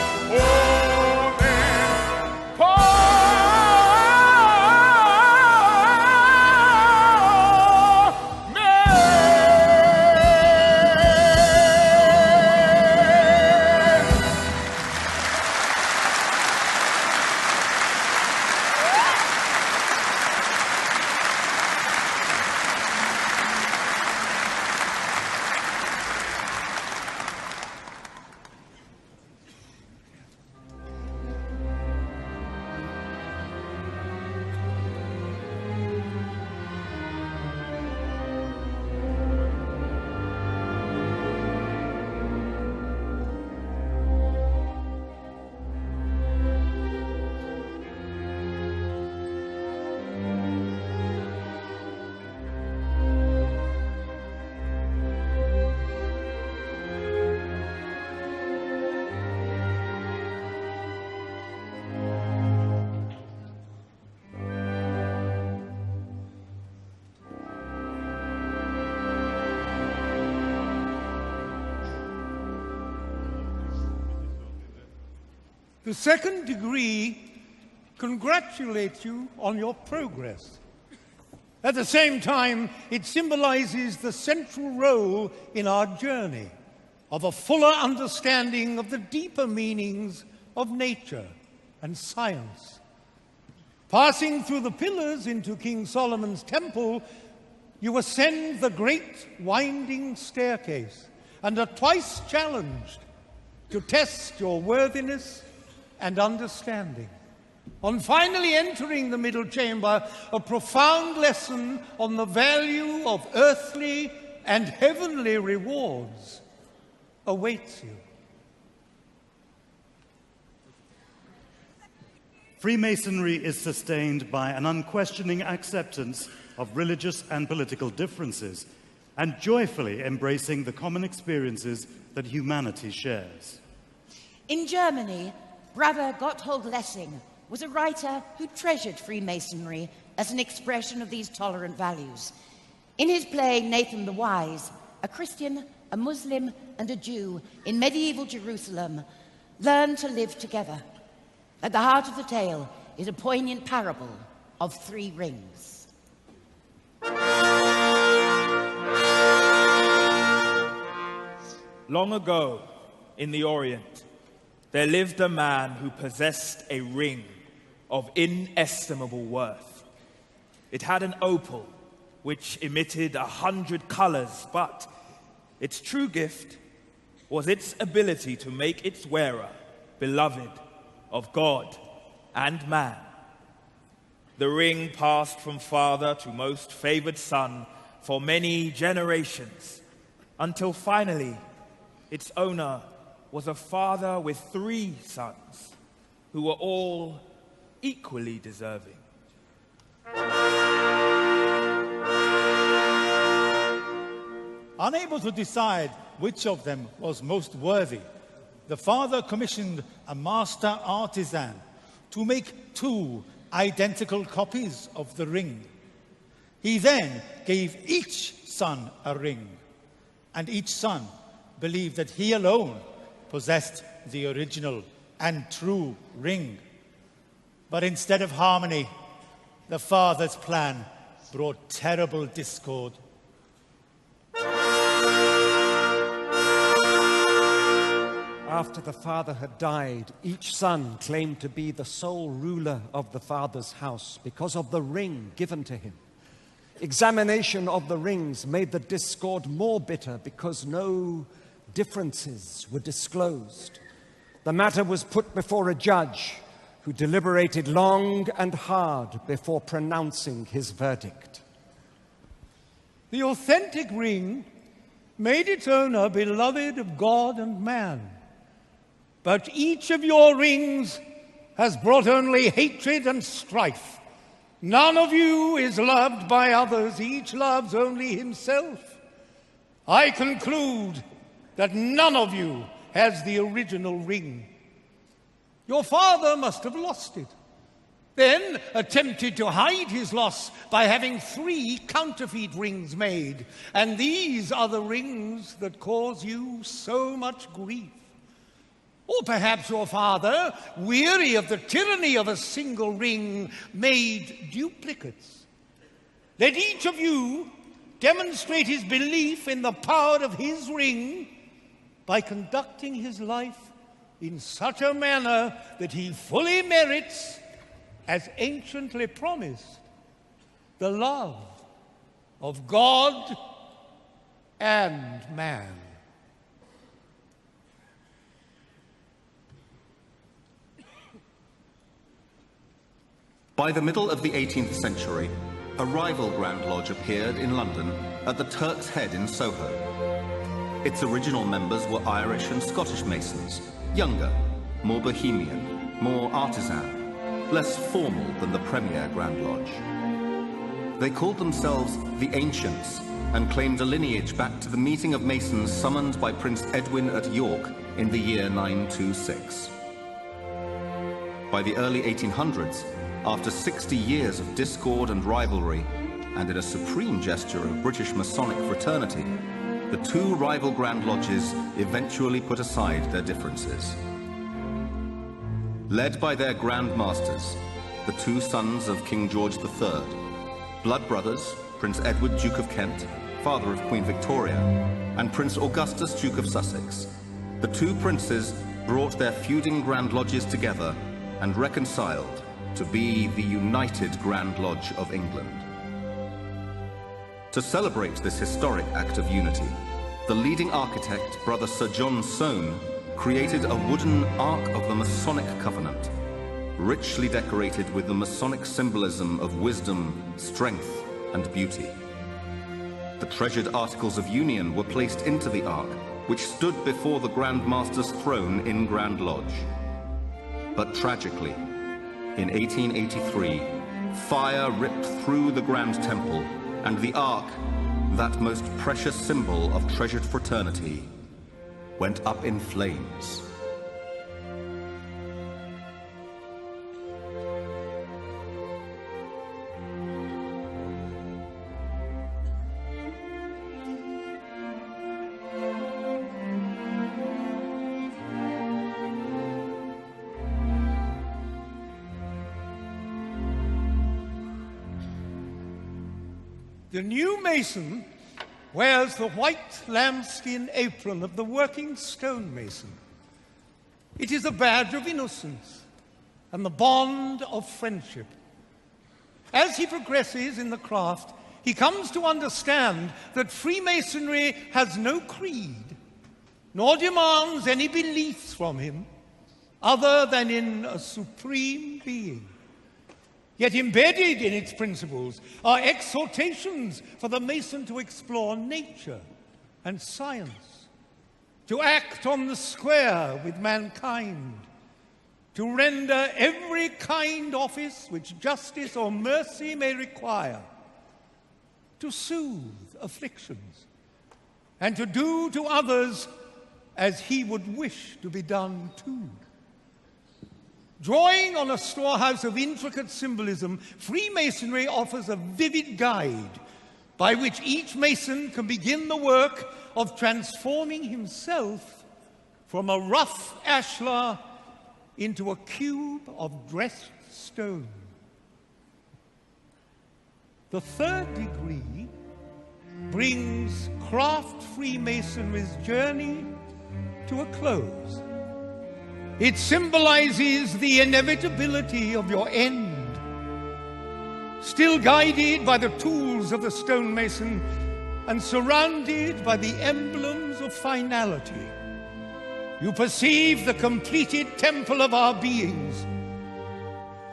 The second degree congratulates you on your progress. At the same time, it symbolizes the central role in our journey of a fuller understanding of the deeper meanings of nature and science. Passing through the pillars into King Solomon's temple, you ascend the great winding staircase and are twice challenged to test your worthiness and understanding. On finally entering the middle chamber, a profound lesson on the value of earthly and heavenly rewards awaits you. Freemasonry is sustained by an unquestioning acceptance of religious and political differences, and joyfully embracing the common experiences that humanity shares. In Germany, Brother Gotthold Lessing was a writer who treasured Freemasonry as an expression of these tolerant values. In his play Nathan the Wise, a Christian, a Muslim, and a Jew in medieval Jerusalem learn to live together. At the heart of the tale is a poignant parable of 3 rings. Long ago, in the Orient, there lived a man who possessed a ring of inestimable worth. It had an opal which emitted 100 colors, but its true gift was its ability to make its wearer beloved of God and man. The ring passed from father to most favored son for many generations, until finally its owner was a father with 3 sons who were all equally deserving. Unable to decide which of them was most worthy, the father commissioned a master artisan to make 2 identical copies of the ring. He then gave each son a ring, and each son believed that he alone possessed the original and true ring. But instead of harmony, the father's plan brought terrible discord. After the father had died, each son claimed to be the sole ruler of the father's house because of the ring given to him. Examination of the rings made the discord more bitter because no differences were disclosed. The matter was put before a judge who deliberated long and hard before pronouncing his verdict. The authentic ring made its owner beloved of God and man. But each of your rings has brought only hatred and strife. None of you is loved by others. Each loves only himself. I conclude that none of you has the original ring. Your father must have lost it, then attempted to hide his loss by having 3 counterfeit rings made. And these are the rings that cause you so much grief. Or perhaps your father, weary of the tyranny of a single ring, made duplicates. Let each of you demonstrate his belief in the power of his ring by conducting his life in such a manner that he fully merits, as anciently promised, the love of God and man. By the middle of the 18th century, a rival Grand Lodge appeared in London at the Turk's Head in Soho. Its original members were Irish and Scottish Masons, younger, more bohemian, more artisan, less formal than the premier Grand Lodge. They called themselves the Ancients and claimed a lineage back to the meeting of Masons summoned by Prince Edwin at York in the year 926. By the early 1800s, after 60 years of discord and rivalry, and in a supreme gesture of British Masonic fraternity, the 2 rival Grand Lodges eventually put aside their differences. led by their Grand Masters, the two sons of King George III, blood brothers, Prince Edward, Duke of Kent, father of Queen Victoria, and Prince Augustus, Duke of Sussex. The two princes brought their feuding Grand Lodges together and reconciled to be the United Grand Lodge of England. To celebrate this historic act of unity, the leading architect, Brother Sir John Soane, created a wooden Ark of the Masonic Covenant, richly decorated with the Masonic symbolism of wisdom, strength, and beauty. The treasured Articles of Union were placed into the Ark, which stood before the Grand Master's throne in Grand Lodge. But tragically, in 1883, fire ripped through the Grand Temple, and the Ark, that most precious symbol of treasured fraternity, went up in flames. The new mason wears the white lambskin apron of the working stonemason. It is a badge of innocence and the bond of friendship. As he progresses in the craft, he comes to understand that Freemasonry has no creed, nor demands any beliefs from him, other than in a supreme being. Yet embedded in its principles are exhortations for the Mason to explore nature and science, to act on the square with mankind, to render every kind office which justice or mercy may require, to soothe afflictions, and to do to others as he would wish to be done too. Drawing on a storehouse of intricate symbolism, Freemasonry offers a vivid guide by which each Mason can begin the work of transforming himself from a rough ashlar into a cube of dressed stone. The third degree brings craft Freemasonry's journey to a close. It symbolizes the inevitability of your end. Still guided by the tools of the stonemason and surrounded by the emblems of finality, you perceive the completed temple of our beings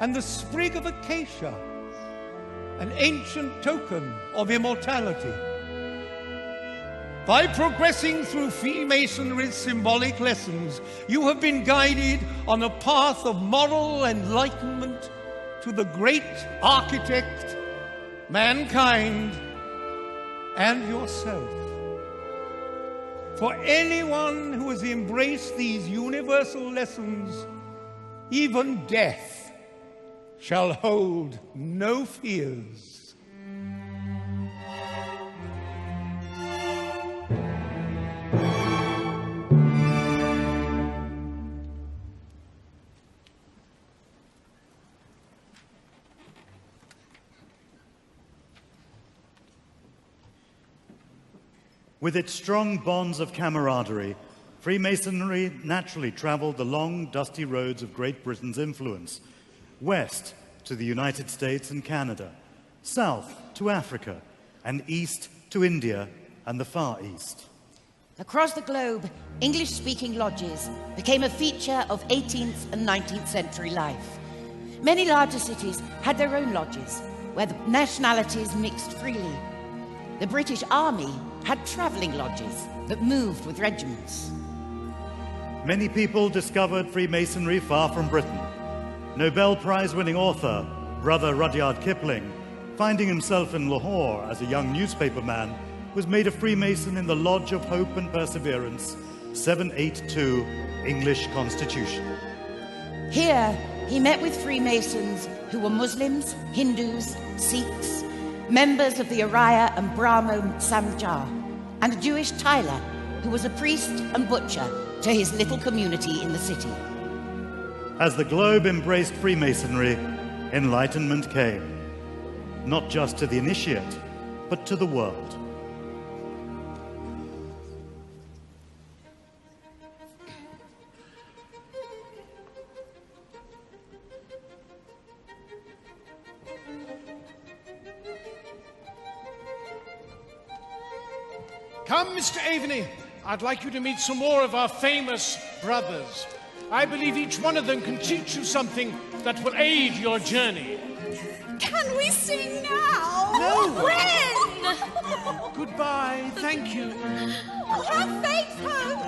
and the sprig of acacia, an ancient token of immortality. By progressing through Freemasonry's symbolic lessons, you have been guided on a path of moral enlightenment to the great architect, mankind, and yourself. For anyone who has embraced these universal lessons, even death shall hold no fears. With its strong bonds of camaraderie, Freemasonry naturally traveled the long, dusty roads of Great Britain's influence, west to the United States and Canada, south to Africa, and east to India and the Far East. Across the globe, English-speaking lodges became a feature of 18th and 19th century life. Many larger cities had their own lodges, where the nationalities mixed freely. The British Army had travelling lodges that moved with regiments. Many people discovered Freemasonry far from Britain. Nobel Prize-winning author, Brother Rudyard Kipling, finding himself in Lahore as a young newspaperman, was made a Freemason in the Lodge of Hope and Perseverance, 782 English Constitution. Here, he met with Freemasons who were Muslims, Hindus, Sikhs, members of the Arya and Brahmo Samaj, and a Jewish tiler who was a priest and butcher to his little community in the city. As the globe embraced Freemasonry, enlightenment came, not just to the initiate, but to the world. Come, Mr. Aveny. I'd like you to meet some more of our famous brothers. I believe each one of them can teach you something that will aid your journey. Can we sing now? No. When? Goodbye. Thank you. Have faith, Hope.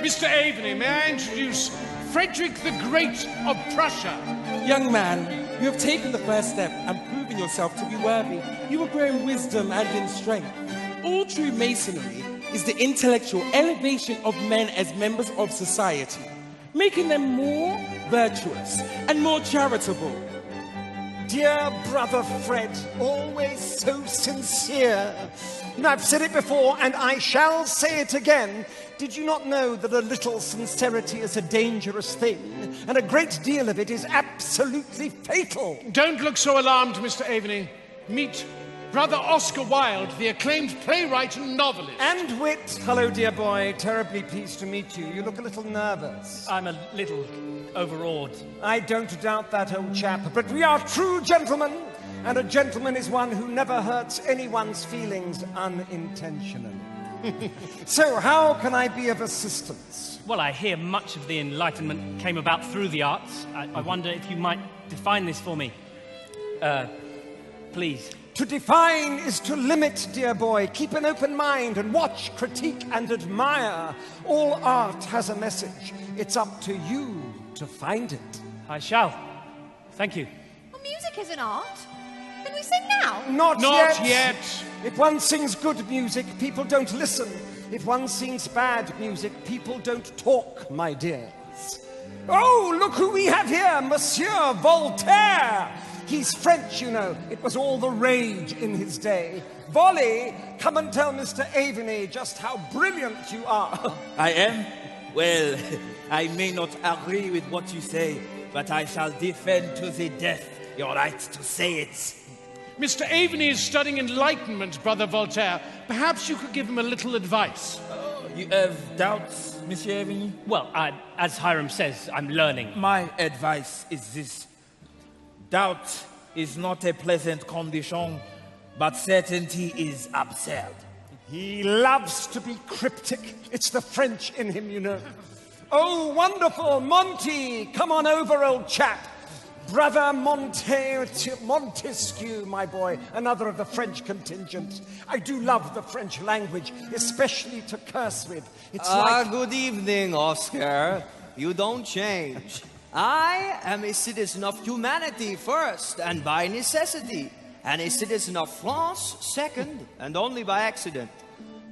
Mr. Aveny, may I introduce Frederick the Great of Prussia? Young man, you have taken the first step and proven yourself to be worthy. You will grow in wisdom and in strength. All true masonry is the intellectual elevation of men as members of society, making them more virtuous and more charitable. Dear brother Fred, always so sincere. I've said it before, and I shall say it again. Did you not know that a little sincerity is a dangerous thing, and a great deal of it is absolutely fatal? Don't look so alarmed, Mr. Aveny. Meet Brother Oscar Wilde, the acclaimed playwright and novelist. And wit. Hello, dear boy. Terribly pleased to meet you. You look a little nervous. I'm a little overawed. I don't doubt that, old chap. But we are true gentlemen, and a gentleman is one who never hurts anyone's feelings unintentionally. So, how can I be of assistance? Well, I hear much of the Enlightenment came about through the arts. I wonder if you might define this for me. Please. To define is to limit, dear boy. Keep an open mind and watch, critique, and admire. All art has a message. It's up to you to find it. I shall. Thank you. Well, music is an art. Can we sing now? Not yet. If one sings good music, people don't listen. If one sings bad music, people don't talk, my dears. Oh, look who we have here, Monsieur Voltaire. He's French, you know. It was all the rage in his day. Volley, come and tell Mr. Aveny just how brilliant you are. I am? Well, I may not agree with what you say, but I shall defend to the death your right to say it. Mr. Aveny is studying Enlightenment, Brother Voltaire. Perhaps you could give him a little advice. You have doubts, Monsieur Aveny? Well, as Hiram says, I'm learning. My advice is this. Doubt is not a pleasant condition, but certainty is absurd. He loves to be cryptic. It's the French in him, you know. Oh, wonderful. Monty, come on over, old chap. Brother Montesquieu, my boy, another of the French contingent. I do love the French language, especially to curse with. It's like... Good evening, Oscar. You don't change. I am a citizen of humanity first, and by necessity, and a citizen of France second, and only by accident.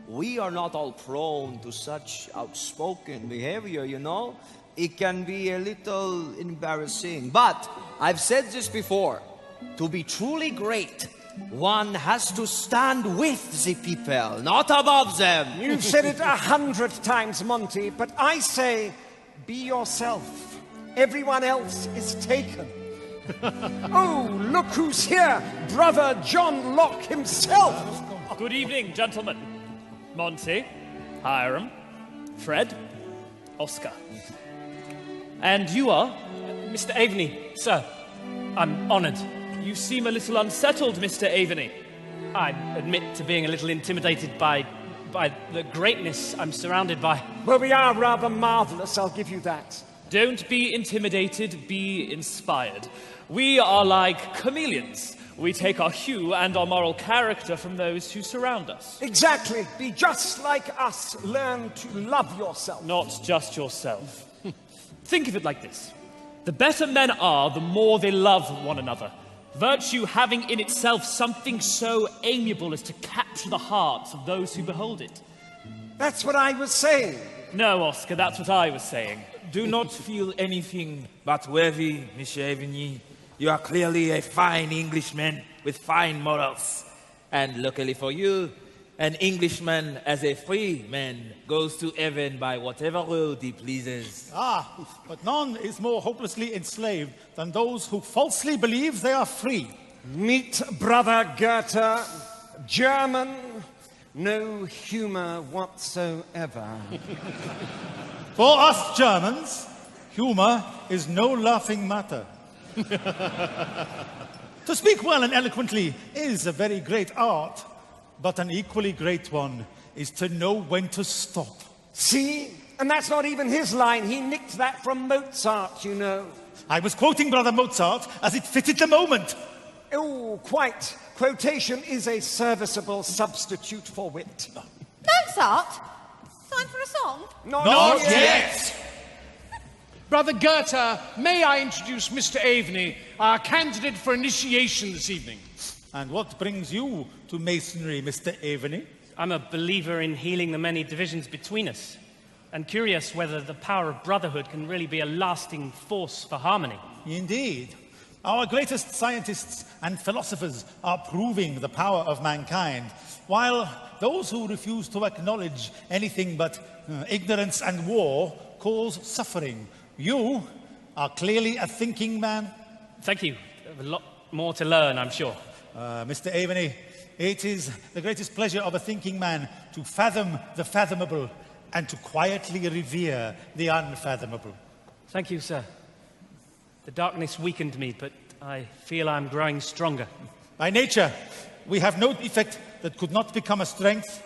We are not all prone to such outspoken behavior, you know. It can be a little embarrassing, but I've said this before. To be truly great, one has to stand with the people, not above them. You've said it 100 times, Monty, but I say, be yourself. Everyone else is taken. Oh, look who's here! Brother John Locke himself! Good evening, gentlemen. Monty, Hiram, Fred, Oscar. And you are? Mr. Aveny, sir. I'm honoured. You seem a little unsettled, Mr. Aveny. I admit to being a little intimidated by the greatness I'm surrounded by. Well, we are rather marvellous, I'll give you that. Don't be intimidated, be inspired. We are like chameleons. We take our hue and our moral character from those who surround us. Exactly. Be just like us. Learn to love yourself. Not just yourself. Think of it like this. The better men are, the more they love one another. Virtue having in itself something so amiable as to capture the hearts of those who behold it. That's what I was saying. No, Oscar, that's what I was saying. Do not feel anything but worthy, Monsieur Aveny. You are clearly a fine Englishman with fine morals. And luckily for you, An Englishman, as a free man, goes to heaven by whatever road he pleases. Ah, but none is more hopelessly enslaved than those who falsely believe they are free. Meet Brother Goethe, German, no humour whatsoever. For us Germans, humour is no laughing matter. To speak well and eloquently is a very great art, but an equally great one is to know when to stop. See? And that's not even his line. He nicked that from Mozart, you know. I was quoting Brother Mozart as it fitted the moment. Oh, quite. Quotation is a serviceable substitute for wit. Mozart? Time for a song? Not yet. Brother Goethe, may I introduce Mr. Aveny, our candidate for initiation this evening? And what brings you to Masonry, Mr. Aveny? I'm a believer in healing the many divisions between us, and curious whether the power of brotherhood can really be a lasting force for harmony. Indeed. Our greatest scientists and philosophers are proving the power of mankind, while those who refuse to acknowledge anything but ignorance and war cause suffering. You are clearly a thinking man. Thank you. A lot more to learn, I'm sure. Mr. Aveny, it is the greatest pleasure of a thinking man to fathom the fathomable and to quietly revere the unfathomable. Thank you, sir. The darkness weakened me, but I feel I'm growing stronger. By nature, we have no defect that could not become a strength,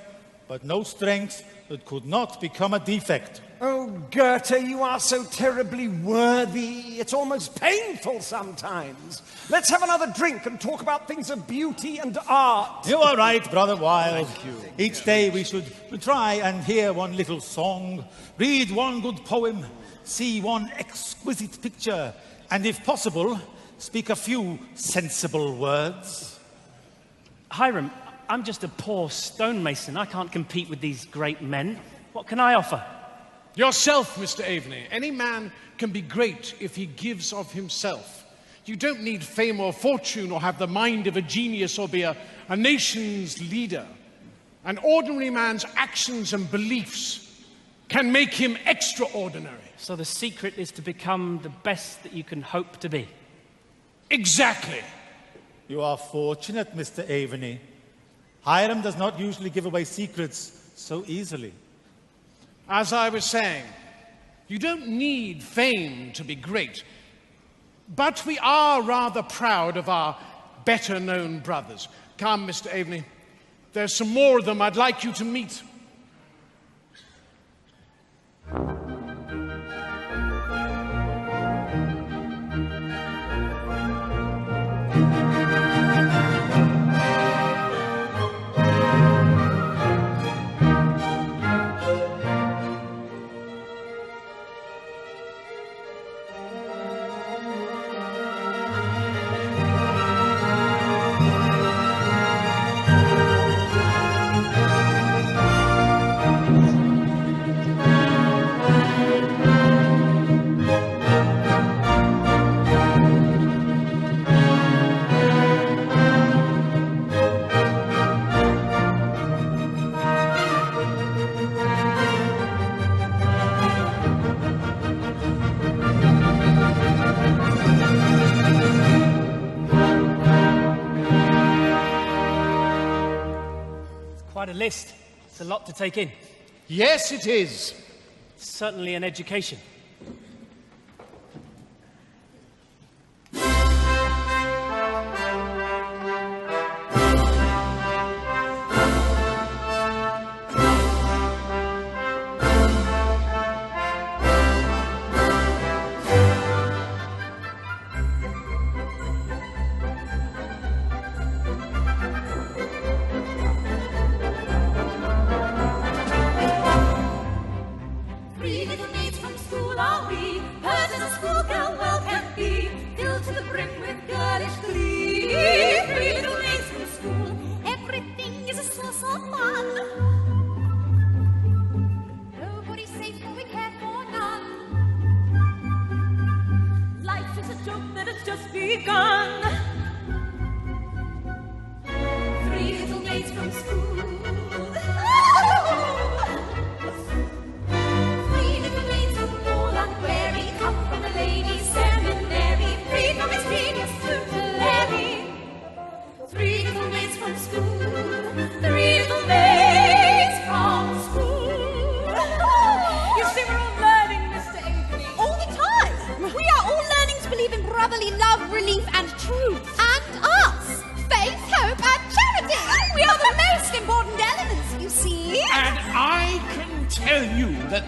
but no strength that could not become a defect. Oh, Goethe, you are so terribly worthy. It's almost painful sometimes. Let's have another drink and talk about things of beauty and art. You are right, Brother Wilde. Thank you. Each day we should try and hear one little song, read one good poem, see one exquisite picture, and if possible, speak a few sensible words. Hiram, I'm just a poor stonemason. I can't compete with these great men. What can I offer? Yourself, Mr. Aveny. Any man can be great if he gives of himself. You don't need fame or fortune or have the mind of a genius or be a nation's leader. An ordinary man's actions and beliefs can make him extraordinary. So the secret is to become the best that you can hope to be. Exactly. You are fortunate, Mr. Aveny. Hiram does not usually give away secrets so easily. As I was saying, you don't need fame to be great, but we are rather proud of our better-known brothers. Come, Mr. Aveny, there's some more of them I'd like you to meet. Quite a list. It's a lot to take in. Yes, it is. Certainly an education. Three little maids from school.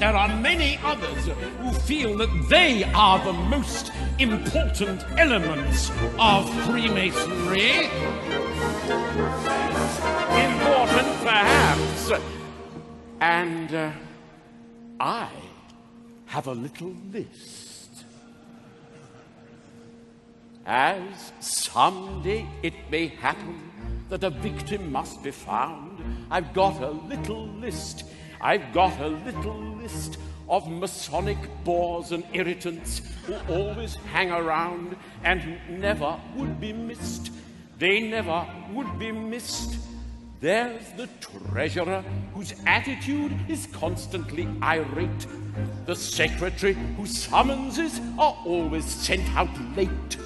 there are many others who feel that they are the most important elements of Freemasonry. Important, perhaps. And I have a little list. As someday it may happen that a victim must be found, I've got a little list. I've got a little list of Masonic bores and irritants who always hang around and who never would be missed. They never would be missed. There's the treasurer whose attitude is constantly irate. The secretary whose summonses are always sent out late.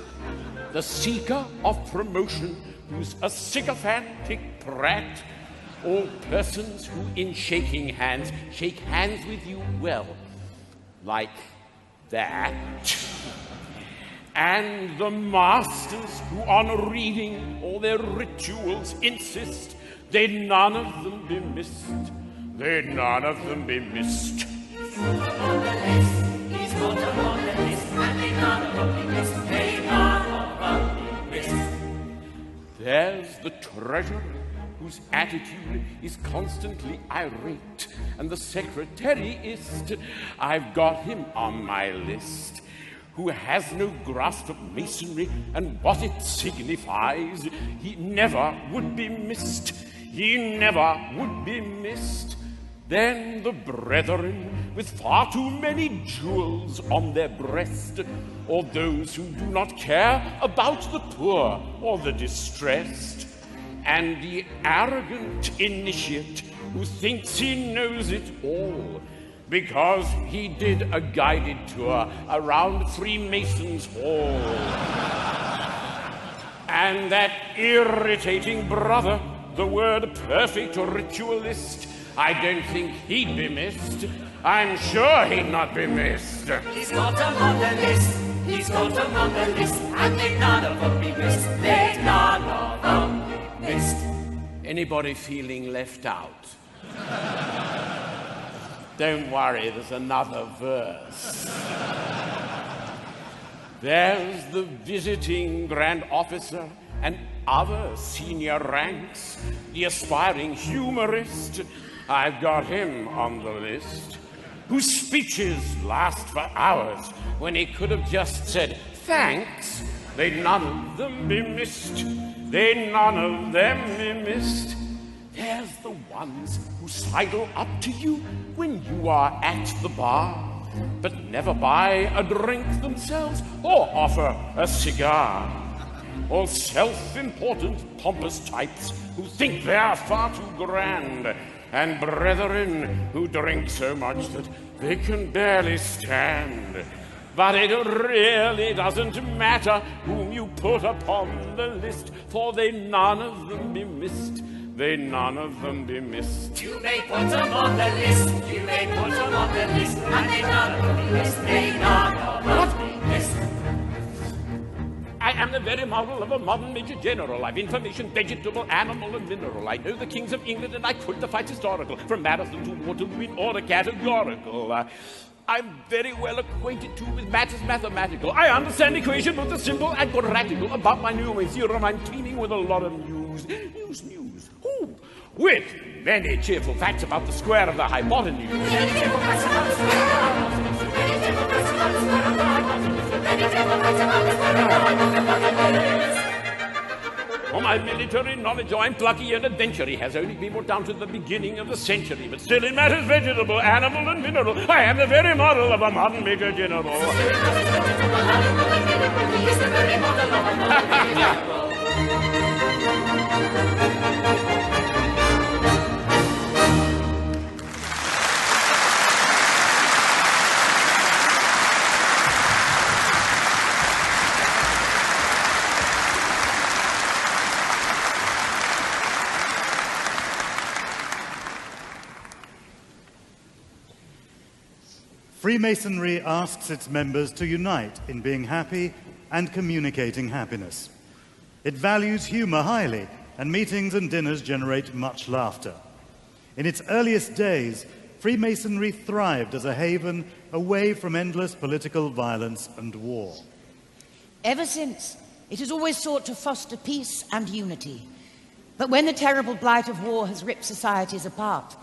The seeker of promotion who's a sycophantic brat. All persons who in shaking hands shake hands with you well, like that. And the masters who on reading all their rituals insist, they none of them be missed. They none of them be missed. He's got them on the list, and they none of them be missed. They none of them be missed. There's the treasurer whose attitude is constantly irate, and the secretary-ist, I've got him on my list, who has no grasp of masonry and what it signifies. He never would be missed. He never would be missed. Then the brethren with far too many jewels on their breast, or those who do not care about the poor or the distressed, and the arrogant initiate who thinks he knows it all because he did a guided tour around Freemasons' Hall. And that irritating brother, the word perfect ritualist, I don't think he'd be missed. I'm sure he'd not be missed. He's got them on the list. He's got them on the list. And they none of them be missed. They none of them be missed. Anybody feeling left out? Don't worry, there's another verse. There's the visiting grand officer and other senior ranks, the aspiring humorist, I've got him on the list, whose speeches last for hours when he could have just said thanks. They none of them be missed. They none of them be missed. There's the ones who sidle up to you when you are at the bar, but never buy a drink themselves or offer a cigar. All self-important, pompous types who think they are far too grand, and brethren who drink so much that they can barely stand. But it really doesn't matter whom you put upon the list, for they none of them be missed. They none of them be missed. You may put them on the list. You may put them on the list, and they none of them be missed. They none of them be missed. I am the very model of a modern major general. I've information, vegetable, animal, and mineral. I know the kings of England, and I quote the fights historical, from Marathon to Waterloo in order categorical. I'm very well acquainted, too, with matters mathematical. I understand equation, both the simple and quadratical. About my Newman theorem, I'm teeming with a lot of news. News. Ooh, with many cheerful facts about the square of the hypotenuse. For my military knowledge, oh, I'm plucky and adventurous, has only been brought down to the beginning of the century. But still, in matters vegetable, animal, and mineral, I am the very model of a modern major general. Freemasonry asks its members to unite in being happy and communicating happiness. It values humor highly, and meetings and dinners generate much laughter. In its earliest days, Freemasonry thrived as a haven away from endless political violence and war. Ever since, it has always sought to foster peace and unity. But when the terrible blight of war has ripped societies apart,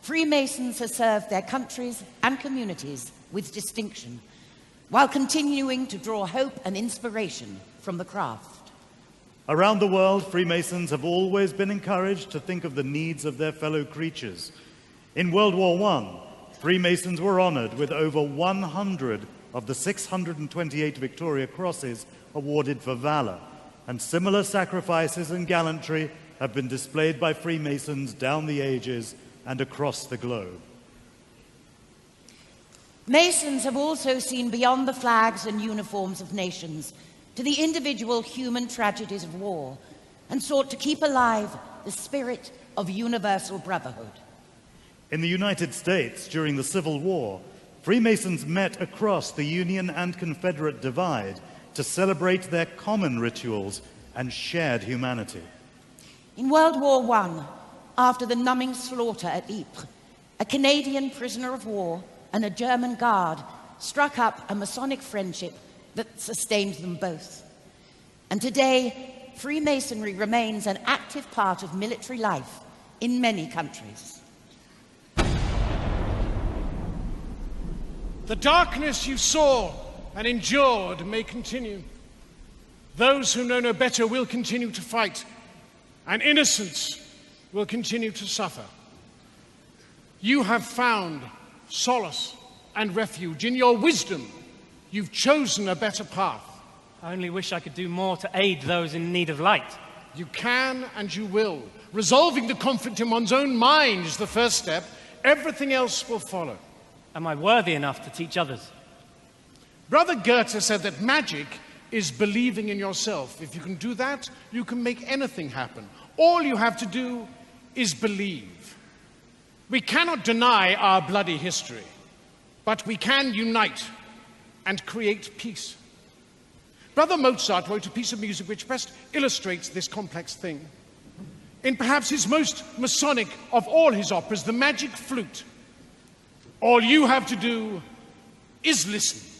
Freemasons have served their countries and communities with distinction, while continuing to draw hope and inspiration from the craft. Around the world, Freemasons have always been encouraged to think of the needs of their fellow creatures. In World War I, Freemasons were honored with over 100 of the 628 Victoria Crosses awarded for valor, and similar sacrifices and gallantry have been displayed by Freemasons down the ages and across the globe. Masons have also seen beyond the flags and uniforms of nations to the individual human tragedies of war and sought to keep alive the spirit of universal brotherhood. In the United States, during the Civil War, Freemasons met across the Union and Confederate divide to celebrate their common rituals and shared humanity. In World War I, after the numbing slaughter at Ypres, a Canadian prisoner of war and a German guard struck up a Masonic friendship that sustained them both. And today, Freemasonry remains an active part of military life in many countries. The darkness you saw and endured may continue. Those who know no better will continue to fight, and innocence will continue to suffer. You have found solace and refuge. In your wisdom, you've chosen a better path. I only wish I could do more to aid those in need of light. You can and you will. Resolving the conflict in one's own mind is the first step. Everything else will follow. Am I worthy enough to teach others? Brother Goethe said that magic is believing in yourself. If you can do that, you can make anything happen. All you have to do is believe. We cannot deny our bloody history, but we can unite and create peace. Brother Mozart wrote a piece of music which best illustrates this complex thing. In perhaps his most Masonic of all his operas, The Magic Flute, all you have to do is listen.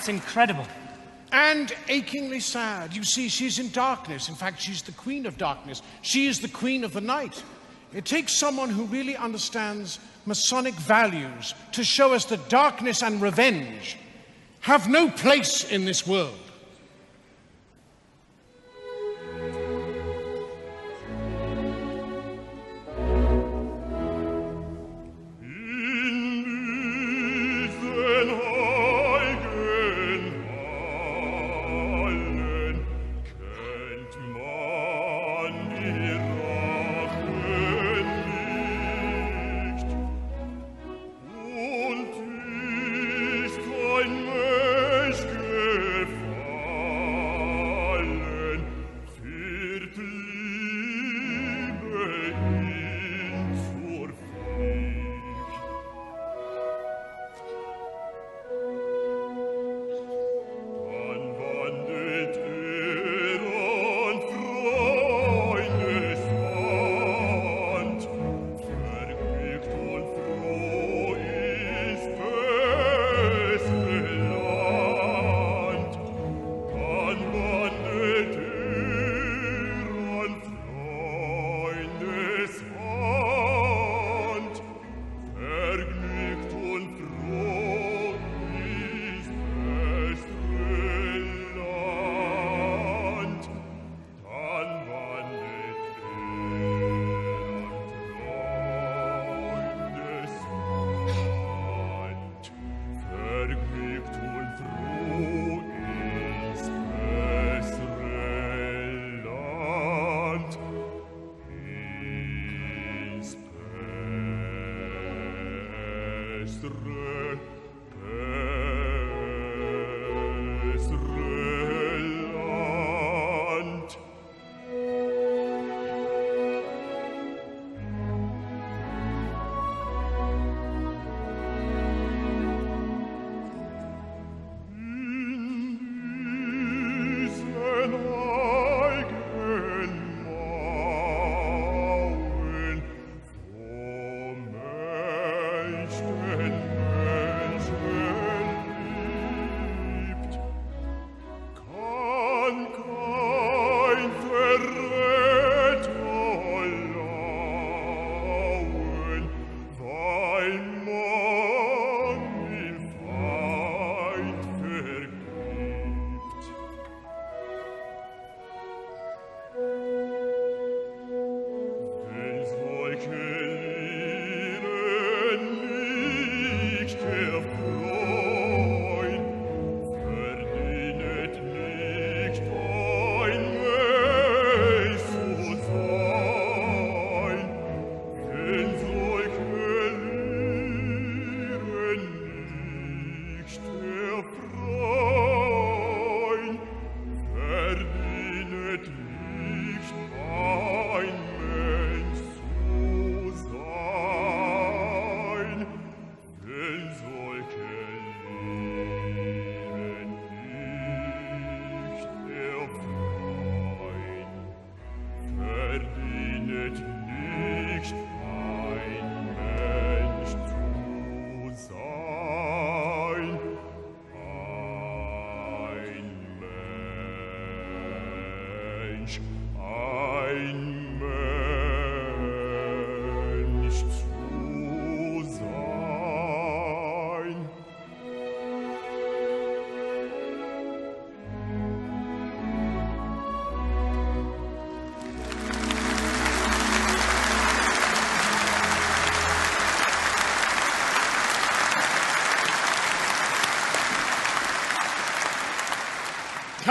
That's incredible. And achingly sad. You see, she's in darkness. In fact, she's the queen of darkness. She is the queen of the night. It takes someone who really understands Masonic values to show us that darkness and revenge have no place in this world.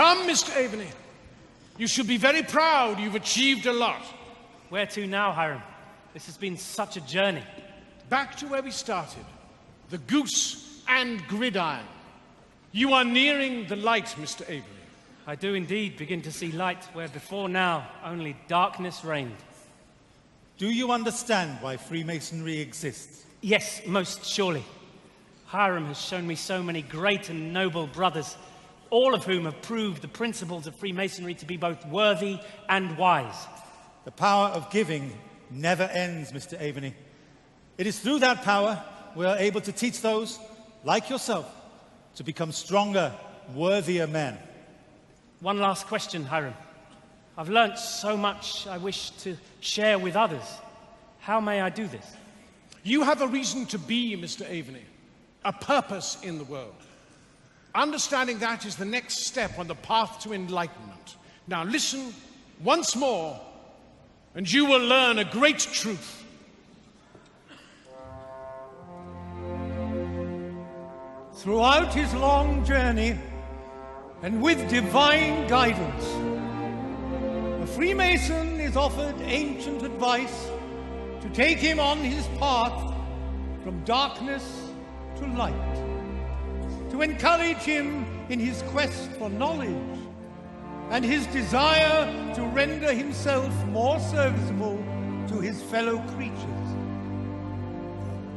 Come, Mr. Aveny. You should be very proud. You've achieved a lot. Where to now, Hiram? This has been such a journey. Back to where we started. The goose and gridiron. You are nearing the light, Mr. Aveny. I do indeed begin to see light where before now only darkness reigned. Do you understand why Freemasonry exists? Yes, most surely. Hiram has shown me so many great and noble brothers, all of whom have proved the principles of Freemasonry to be both worthy and wise. The power of giving never ends, Mr. Aveny. It is through that power we are able to teach those, like yourself, to become stronger, worthier men. One last question, Hiram. I've learnt so much I wish to share with others. How may I do this? You have a reason to be, Mr. Aveny. A purpose in the world. Understanding that is the next step on the path to enlightenment. Now listen once more, and you will learn a great truth. Throughout his long journey, and with divine guidance, a Freemason is offered ancient advice to take him on his path from darkness to light, to encourage him in his quest for knowledge and his desire to render himself more serviceable to his fellow creatures.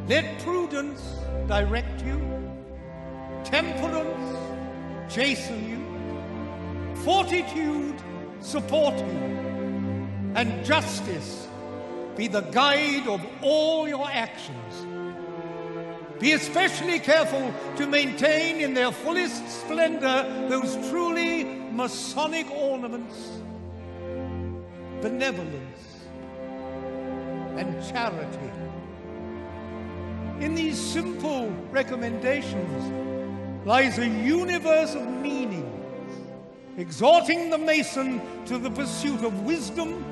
Let prudence direct you, temperance chasten you, fortitude support you, and justice be the guide of all your actions. Be especially careful to maintain in their fullest splendor those truly Masonic ornaments, benevolence and charity. In these simple recommendations lies a universe of meaning, exhorting the Mason to the pursuit of wisdom,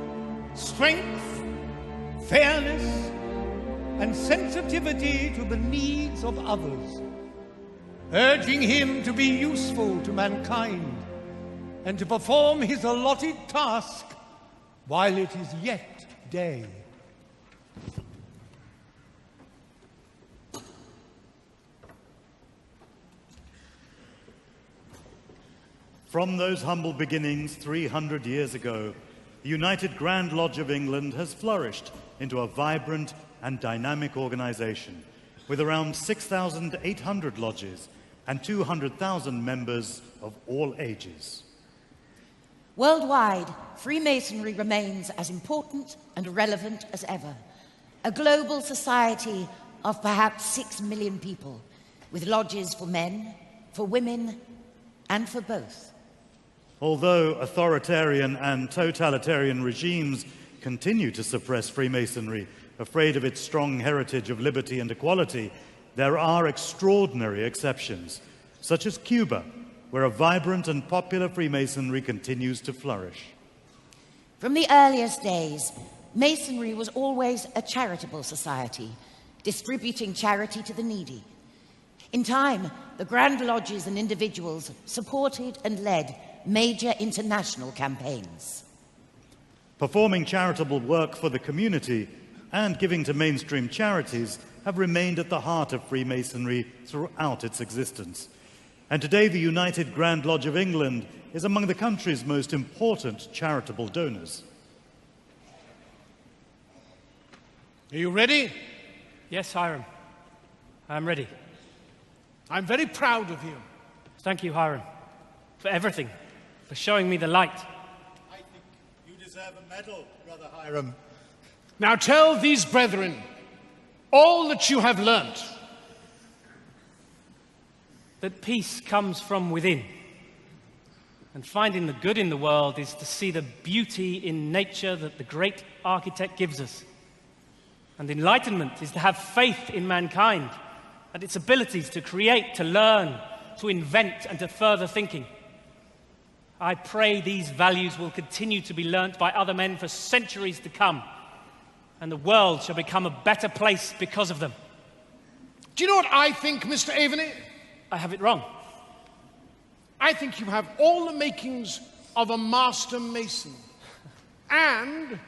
strength, fairness, and sensitivity to the needs of others, urging him to be useful to mankind and to perform his allotted task while it is yet day. From those humble beginnings 300 years ago, the United Grand Lodge of England has flourished into a vibrant and dynamic organization with around 6,800 lodges and 200,000 members of all ages. Worldwide, Freemasonry remains as important and relevant as ever. A global society of perhaps 6 million people, with lodges for men, for women, and for both. Although authoritarian and totalitarian regimes continue to suppress Freemasonry, afraid of its strong heritage of liberty and equality, there are extraordinary exceptions, such as Cuba, where a vibrant and popular Freemasonry continues to flourish. From the earliest days, Masonry was always a charitable society, distributing charity to the needy. In time, the Grand Lodges and individuals supported and led major international campaigns. Performing charitable work for the community and giving to mainstream charities have remained at the heart of Freemasonry throughout its existence. And today the United Grand Lodge of England is among the country's most important charitable donors. Are you ready? Yes, Hiram. I'm ready. I'm very proud of you. Thank you, Hiram, for everything, for showing me the light. I think you deserve a medal, Brother Hiram. Now tell these brethren all that you have learnt. That peace comes from within. And finding the good in the world is to see the beauty in nature that the great architect gives us. And enlightenment is to have faith in mankind and its abilities to create, to learn, to invent, and to further thinking. I pray these values will continue to be learnt by other men for centuries to come, and the world shall become a better place because of them. Do you know what I think, Mr. Aveny? I have it wrong. I think you have all the makings of a master mason. And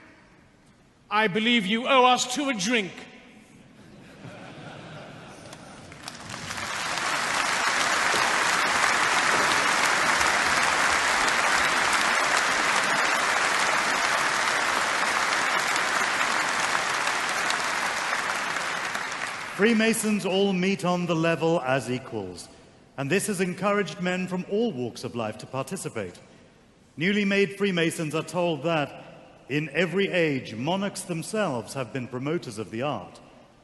I believe you owe us two a drink. Freemasons all meet on the level as equals, and this has encouraged men from all walks of life to participate. Newly made Freemasons are told that, in every age, monarchs themselves have been promoters of the art,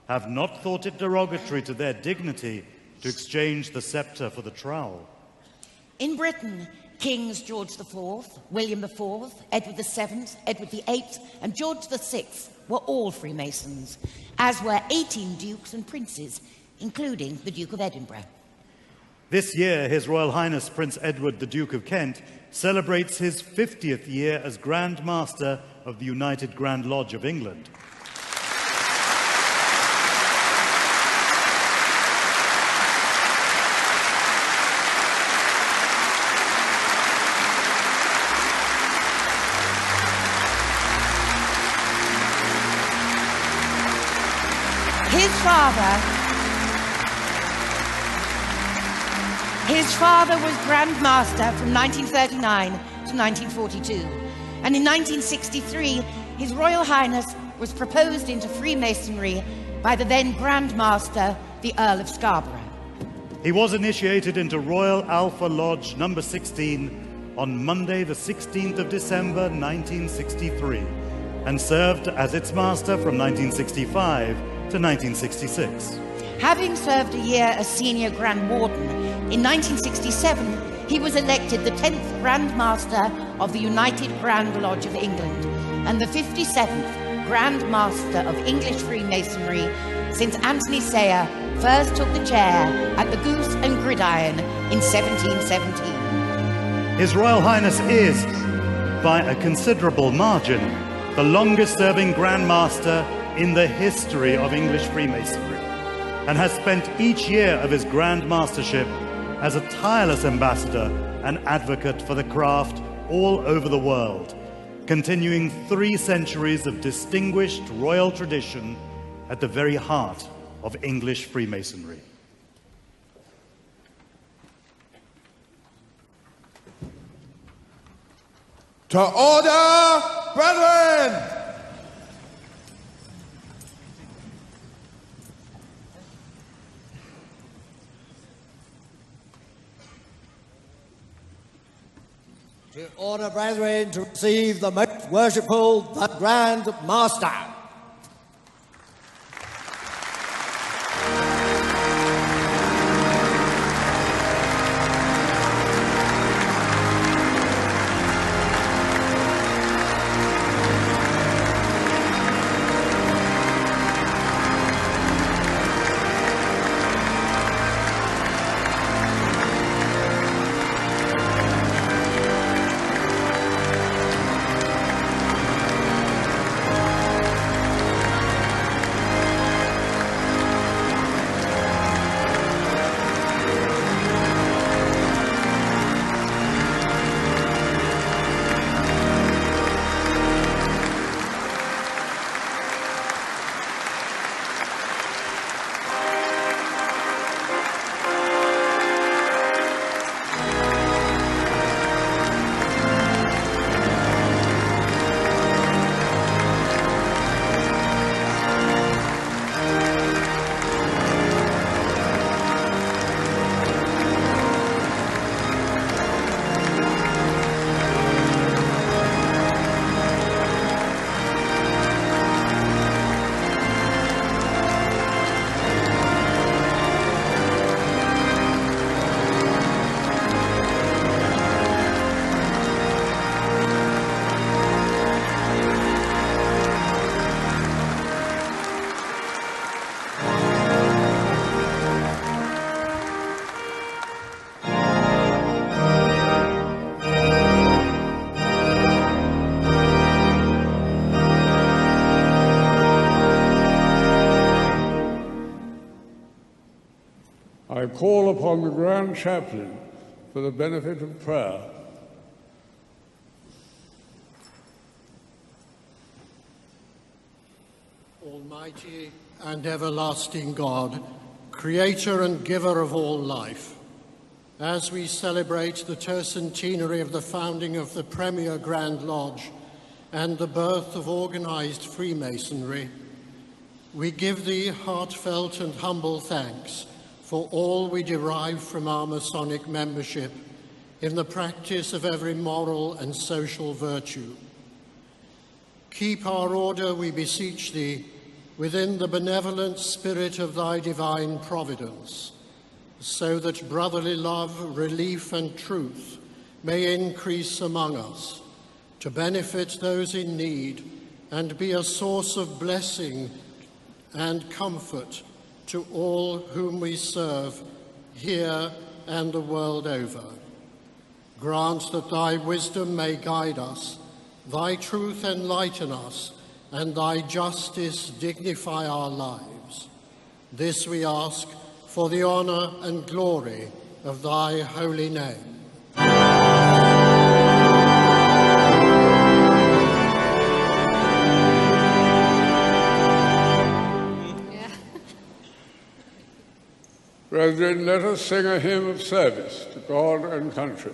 have not thought it derogatory to their dignity to exchange the scepter for the trowel. In Britain, Kings George IV, William IV, Edward VII, Edward VIII, and George VI were all Freemasons, as were 18 dukes and princes, including the Duke of Edinburgh. This year, His Royal Highness Prince Edward, the Duke of Kent, celebrates his 50th year as Grand Master of the United Grand Lodge of England. His father was Grand Master from 1939 to 1942, and in 1963 His Royal Highness was proposed into Freemasonry by the then Grand Master, the Earl of Scarborough. He was initiated into Royal Alpha Lodge number 16 on Monday the 16th of December 1963 and served as its master from 1965 to 1966. Having served a year as Senior Grand Warden, in 1967 he was elected the 10th Grand Master of the United Grand Lodge of England and the 57th Grand Master of English Freemasonry since Anthony Sayer first took the chair at the Goose and Gridiron in 1717. His Royal Highness is, by a considerable margin, the longest-serving Grand Master in the history of English Freemasonry, and has spent each year of his Grand Mastership as a tireless ambassador and advocate for the craft all over the world, continuing 3 centuries of distinguished royal tradition at the very heart of English Freemasonry. To order, brethren! To order, brethren, to receive the most worshipful, the Grand Master. I call upon the Grand Chaplain for the benefit of prayer. Almighty and everlasting God, creator and giver of all life, as we celebrate the tercentenary of the founding of the Premier Grand Lodge and the birth of organized Freemasonry, we give thee heartfelt and humble thanks for all we derive from our Masonic membership in the practice of every moral and social virtue. Keep our order, we beseech thee, within the benevolent spirit of thy divine providence, so that brotherly love, relief, and truth may increase among us, to benefit those in need and be a source of blessing and comfort to all whom we serve here and the world over. Grant that thy wisdom may guide us, thy truth enlighten us, and thy justice dignify our lives. This we ask for the honor and glory of thy holy name. Brethren, let us sing a hymn of service to God and country.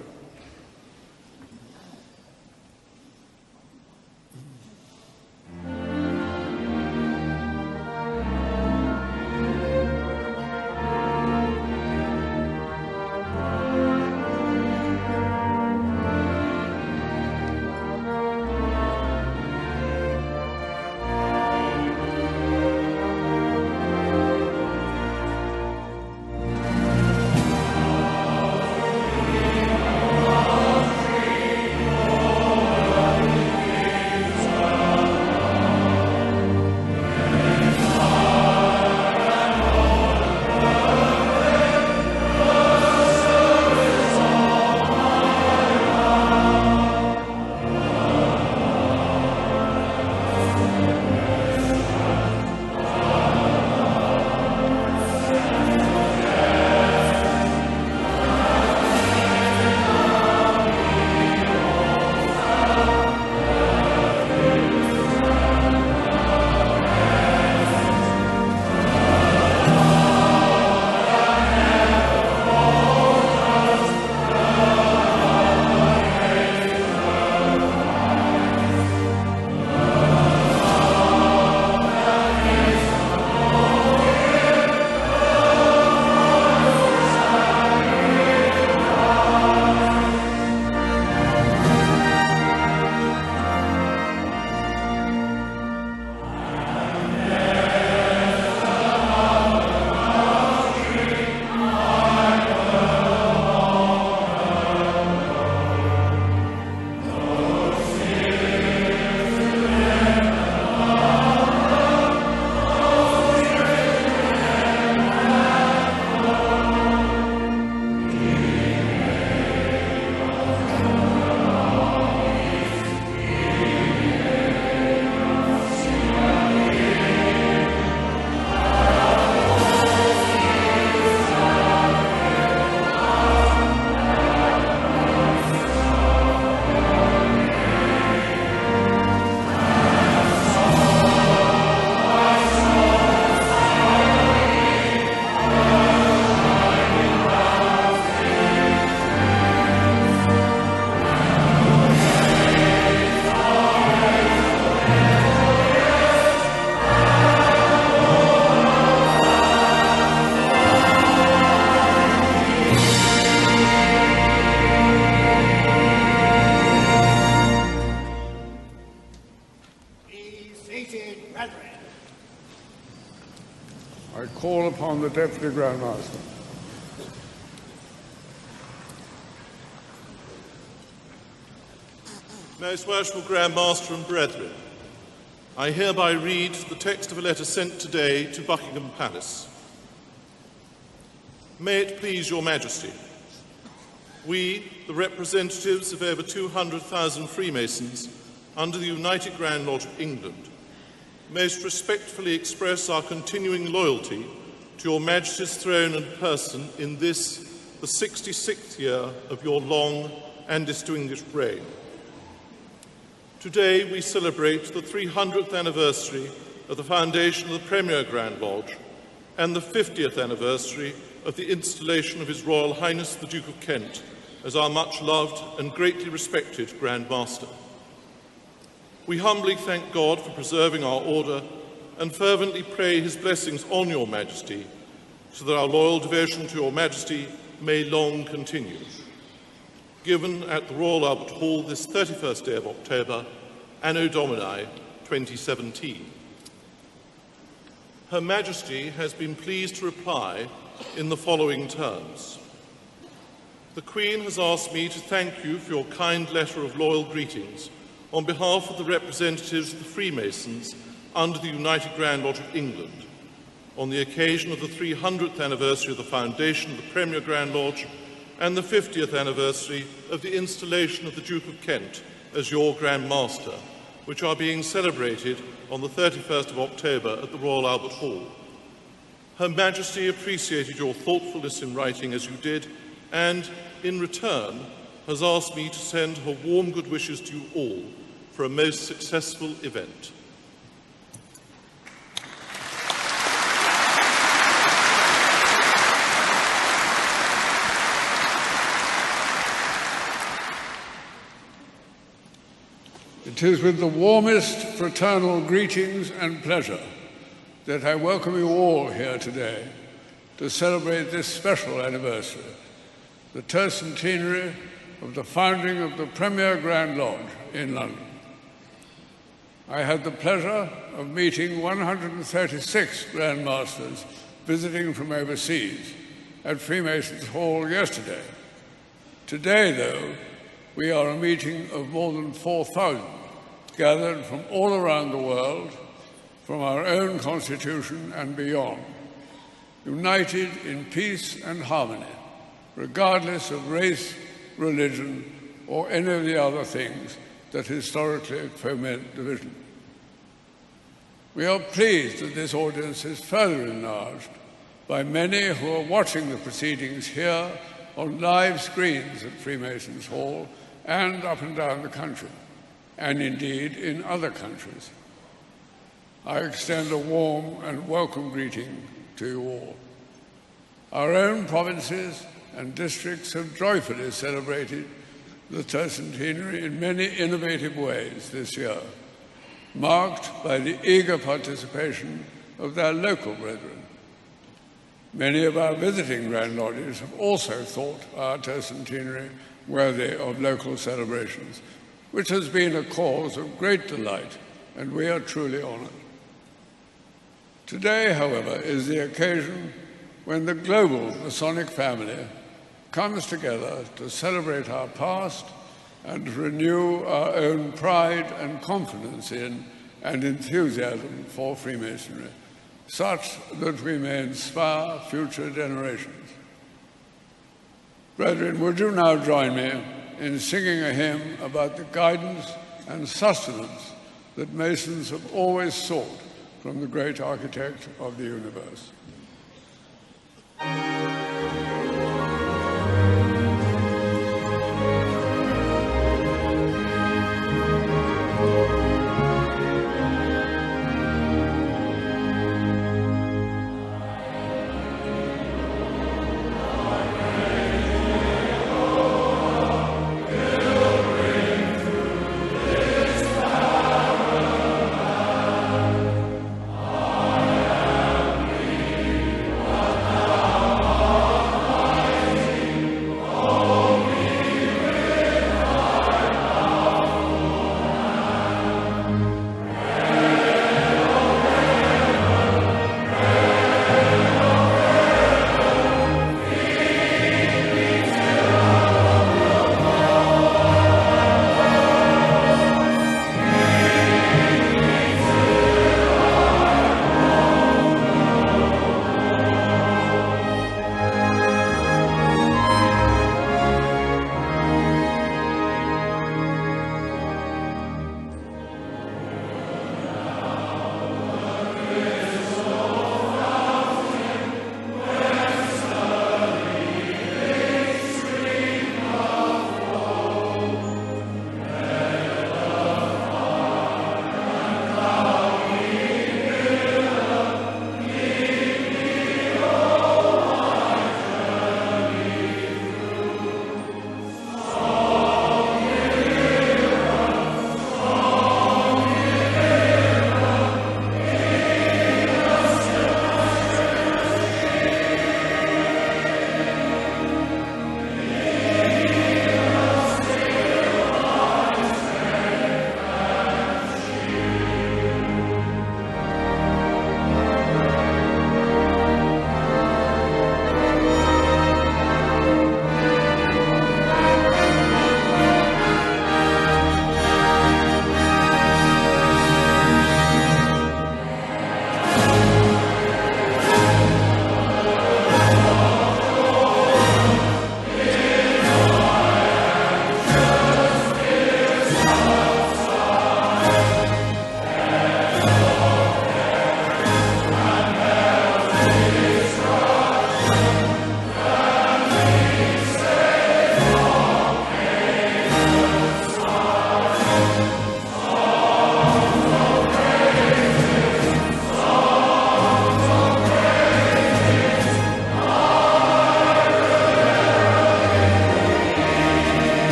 Call upon the Deputy Grand Master. Most worshipful Grand Master and brethren, I hereby read the text of a letter sent today to Buckingham Palace. May it please your Majesty, we, the representatives of over 200,000 Freemasons under the United Grand Lodge of England, most respectfully express our continuing loyalty to your Majesty's throne and person in this, the 66th year of your long and distinguished reign. Today we celebrate the 300th anniversary of the foundation of the Premier Grand Lodge and the 50th anniversary of the installation of His Royal Highness the Duke of Kent as our much-loved and greatly respected Grand Master. We humbly thank God for preserving our order and fervently pray His blessings on Your Majesty, so that our loyal devotion to Your Majesty may long continue. Given at the Royal Albert Hall this 31st day of October, Anno Domini 2017. Her Majesty has been pleased to reply in the following terms. The Queen has asked me to thank you for your kind letter of loyal greetings on behalf of the representatives of the Freemasons under the United Grand Lodge of England, on the occasion of the 300th anniversary of the foundation of the Premier Grand Lodge and the 50th anniversary of the installation of the Duke of Kent as your Grand Master, which are being celebrated on the 31st of October at the Royal Albert Hall. Her Majesty appreciated your thoughtfulness in writing as you did, and, in return, has asked me to send her warm good wishes to you all for a most successful event. It is with the warmest fraternal greetings and pleasure that I welcome you all here today to celebrate this special anniversary, the tercentenary of the founding of the Premier Grand Lodge in London. I had the pleasure of meeting 136 Grand Masters visiting from overseas at Freemasons Hall yesterday. Today, though, we are a meeting of more than 4,000, gathered from all around the world, from our own constitution and beyond, united in peace and harmony, regardless of race, religion, or any of the other things that historically foment division. We are pleased that this audience is further enlarged by many who are watching the proceedings here on live screens at Freemasons Hall and up and down the country, and indeed in other countries. I extend a warm and welcome greeting to you all. Our own provinces and districts have joyfully celebrated the tercentenary in many innovative ways this year, marked by the eager participation of their local brethren. Many of our visiting Grand Lodges have also thought our tercentenary worthy of local celebrations, which has been a cause of great delight, and we are truly honored. Today, however, is the occasion when the global Masonic family comes together to celebrate our past and renew our own pride and confidence in and enthusiasm for Freemasonry, such that we may inspire future generations. Brethren, would you now join me in singing a hymn about the guidance and sustenance that Masons have always sought from the great architect of the universe. I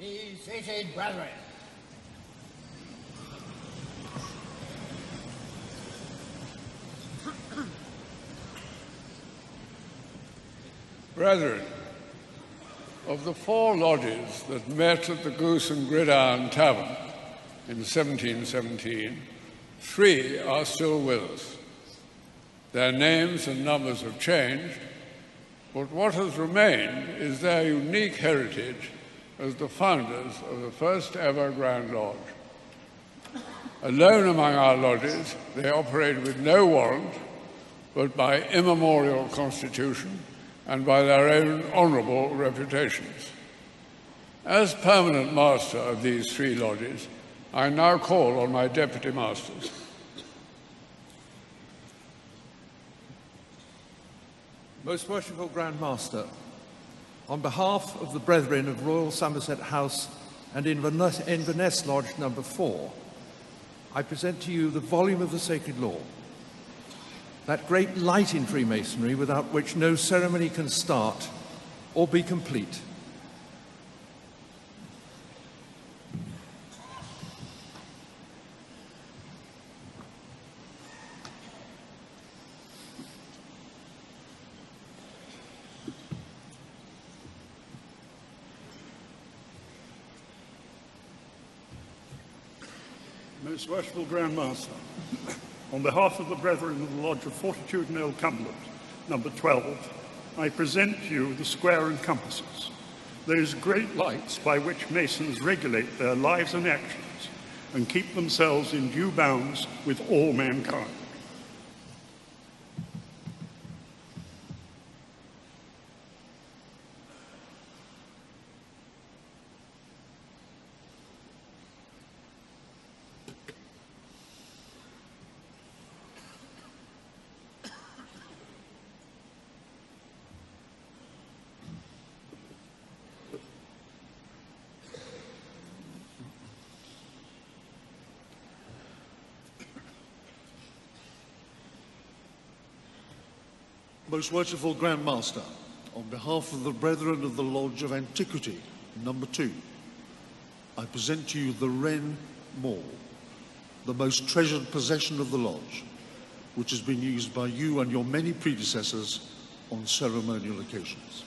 Be seated, brethren. Brethren, of the 4 lodges that met at the Goose and Gridiron Tavern in 1717, 3 are still with us. Their names and numbers have changed, but what has remained is their unique heritage as the founders of the first ever Grand Lodge. Alone among our lodges, they operate with no warrant, but by immemorial constitution and by their own honourable reputations. As permanent master of these 3 lodges, I now call on my deputy masters. Most worshipful Grand Master, on behalf of the Brethren of Royal Somerset House and Inverness Lodge number 4, I present to you the volume of the Sacred Law, that great light in Freemasonry without which no ceremony can start or be complete. Most worshipful Grand Master, on behalf of the Brethren of the Lodge of Fortitude and Ill Cumberland, number 12, I present to you the square and compasses, those great lights by which Masons regulate their lives and actions and keep themselves in due bounds with all mankind. Most worshipful Grand Master, on behalf of the Brethren of the Lodge of Antiquity, number 2, I present to you the Wren Maul, the most treasured possession of the Lodge, which has been used by you and your many predecessors on ceremonial occasions.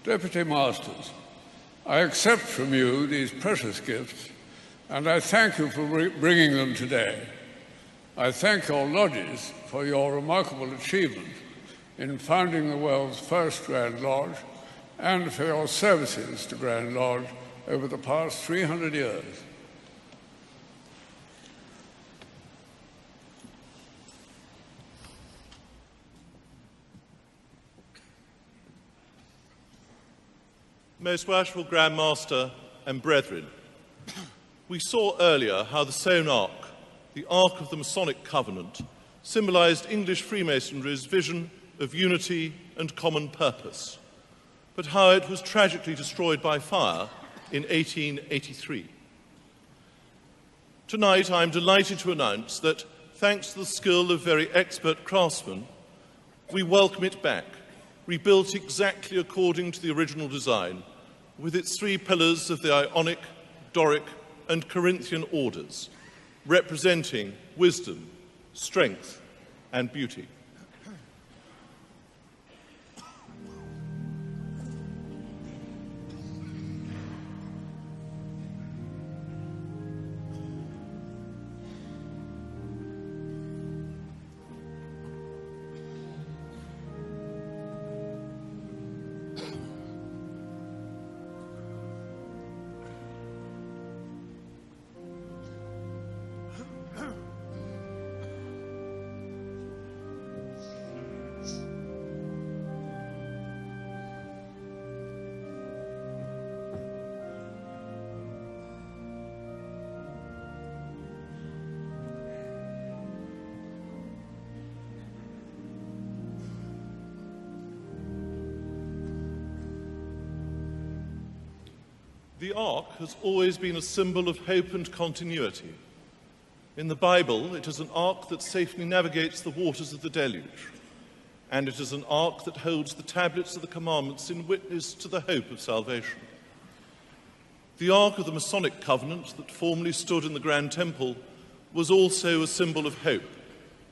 Deputy Masters, I accept from you these precious gifts, and I thank you for bringing them today. I thank your lodges for your remarkable achievement in founding the world's first Grand Lodge and for your services to Grand Lodge over the past 300 years. Most worshipful Grand Master and brethren, we saw earlier how the sewn ark, the Ark of the Masonic Covenant, symbolized English Freemasonry's vision of unity and common purpose, but how it was tragically destroyed by fire in 1883. Tonight, I am delighted to announce that, thanks to the skill of very expert craftsmen, we welcome it back, rebuilt exactly according to the original design, with its 3 pillars of the Ionic, Doric, and Corinthian orders, representing wisdom, strength, and beauty. The ark has always been a symbol of hope and continuity. In the Bible, it is an ark that safely navigates the waters of the deluge, and it is an ark that holds the tablets of the commandments in witness to the hope of salvation. The ark of the Masonic covenant that formerly stood in the Grand Temple was also a symbol of hope,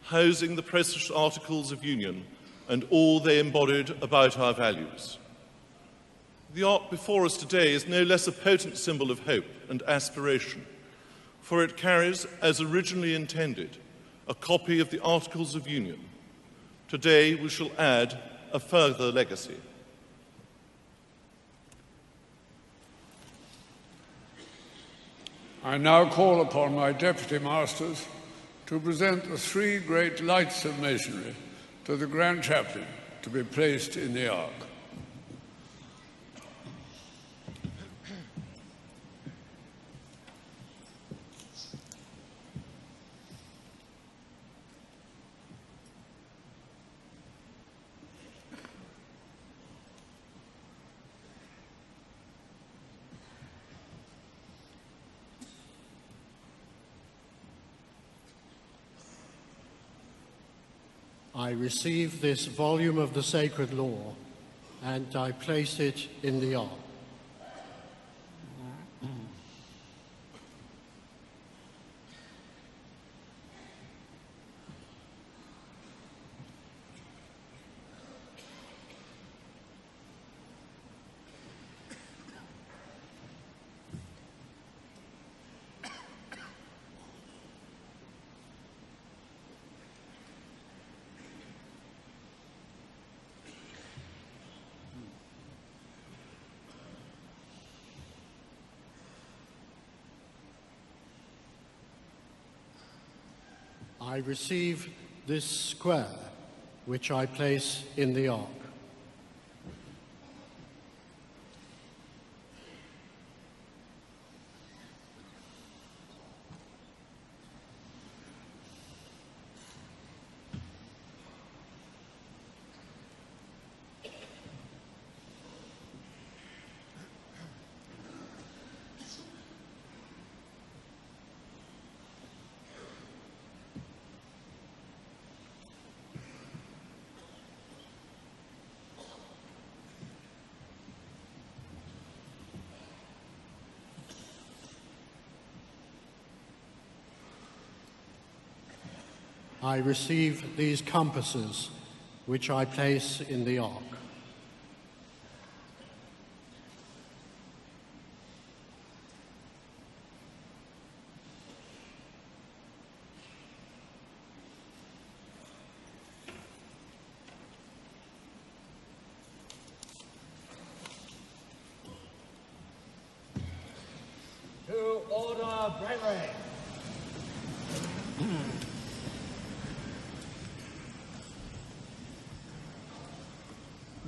housing the precious articles of union and all they embodied about our values. The ark before us today is no less a potent symbol of hope and aspiration, for it carries, as originally intended, a copy of the Articles of Union. Today we shall add a further legacy. I now call upon my deputy masters to present the 3 great lights of masonry to the Grand Chaplain to be placed in the ark. I receive this volume of the sacred law, and I place it in the ark. I receive this square, which I place in the ark. I receive these compasses, which I place in the ark. To order, brethren.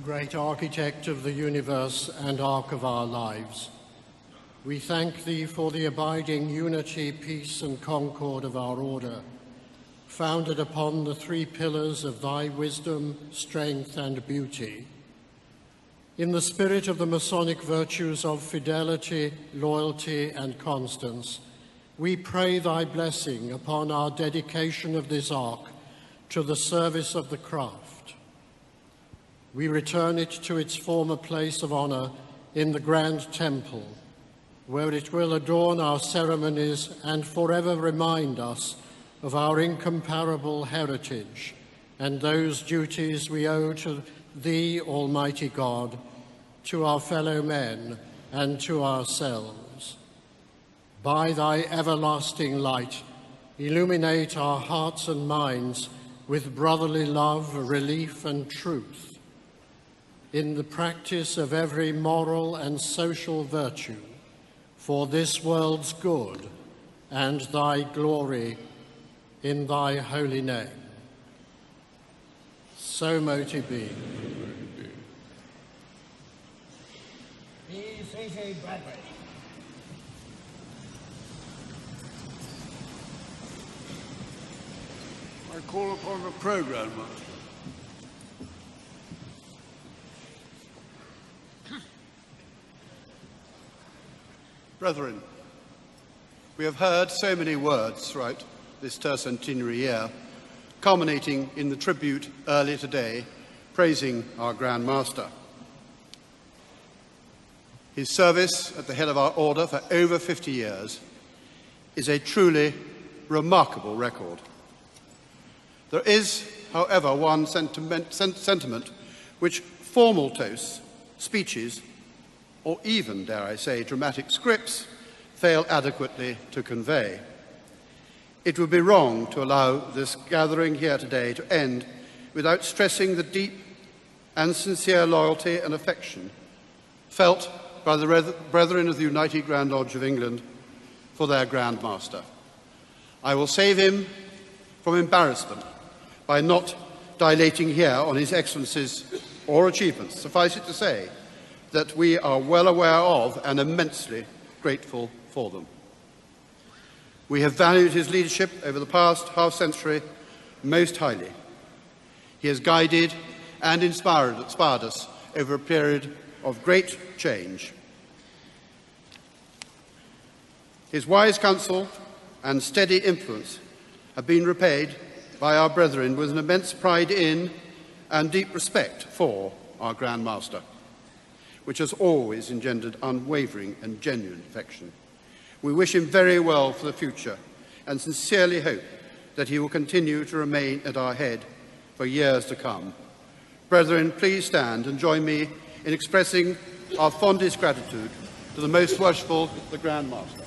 Great architect of the universe and ark of our lives, we thank thee for the abiding unity, peace and concord of our order, founded upon the 3 pillars of thy wisdom, strength and beauty. In the spirit of the Masonic virtues of fidelity, loyalty and constance, we pray thy blessing upon our dedication of this ark to the service of the craft. We return it to its former place of honor in the Grand Temple, where it will adorn our ceremonies and forever remind us of our incomparable heritage and those duties we owe to thee, Almighty God, to our fellow men and to ourselves. By thy everlasting light, illuminate our hearts and minds with brotherly love, relief and truth. In the practice of every moral and social virtue, for this world's good and thy glory, in thy holy name. So mote it be. Be seated, brethren. I call upon the Program Master. Brethren, we have heard so many words throughout this tercentenary year, culminating in the tribute earlier today, praising our Grand Master. His service at the head of our order for over 50 years is a truly remarkable record. There is, however, one sentiment which formal toasts, speeches, or even, dare I say, dramatic scripts fail adequately to convey. It would be wrong to allow this gathering here today to end without stressing the deep and sincere loyalty and affection felt by the Brethren of the United Grand Lodge of England for their Grand Master. I will save him from embarrassment by not dilating here on His Excellencies or achievements. Suffice it to say that we are well aware of and immensely grateful for them. We have valued his leadership over the past half-century most highly. He has guided and inspired us over a period of great change. His wise counsel and steady influence have been repaid by our brethren with an immense pride in and deep respect for our Grand Master, which has always engendered unwavering and genuine affection. We wish him very well for the future and sincerely hope that he will continue to remain at our head for years to come. Brethren, please stand and join me in expressing our fondest gratitude to the Most Worshipful, the Grand Master.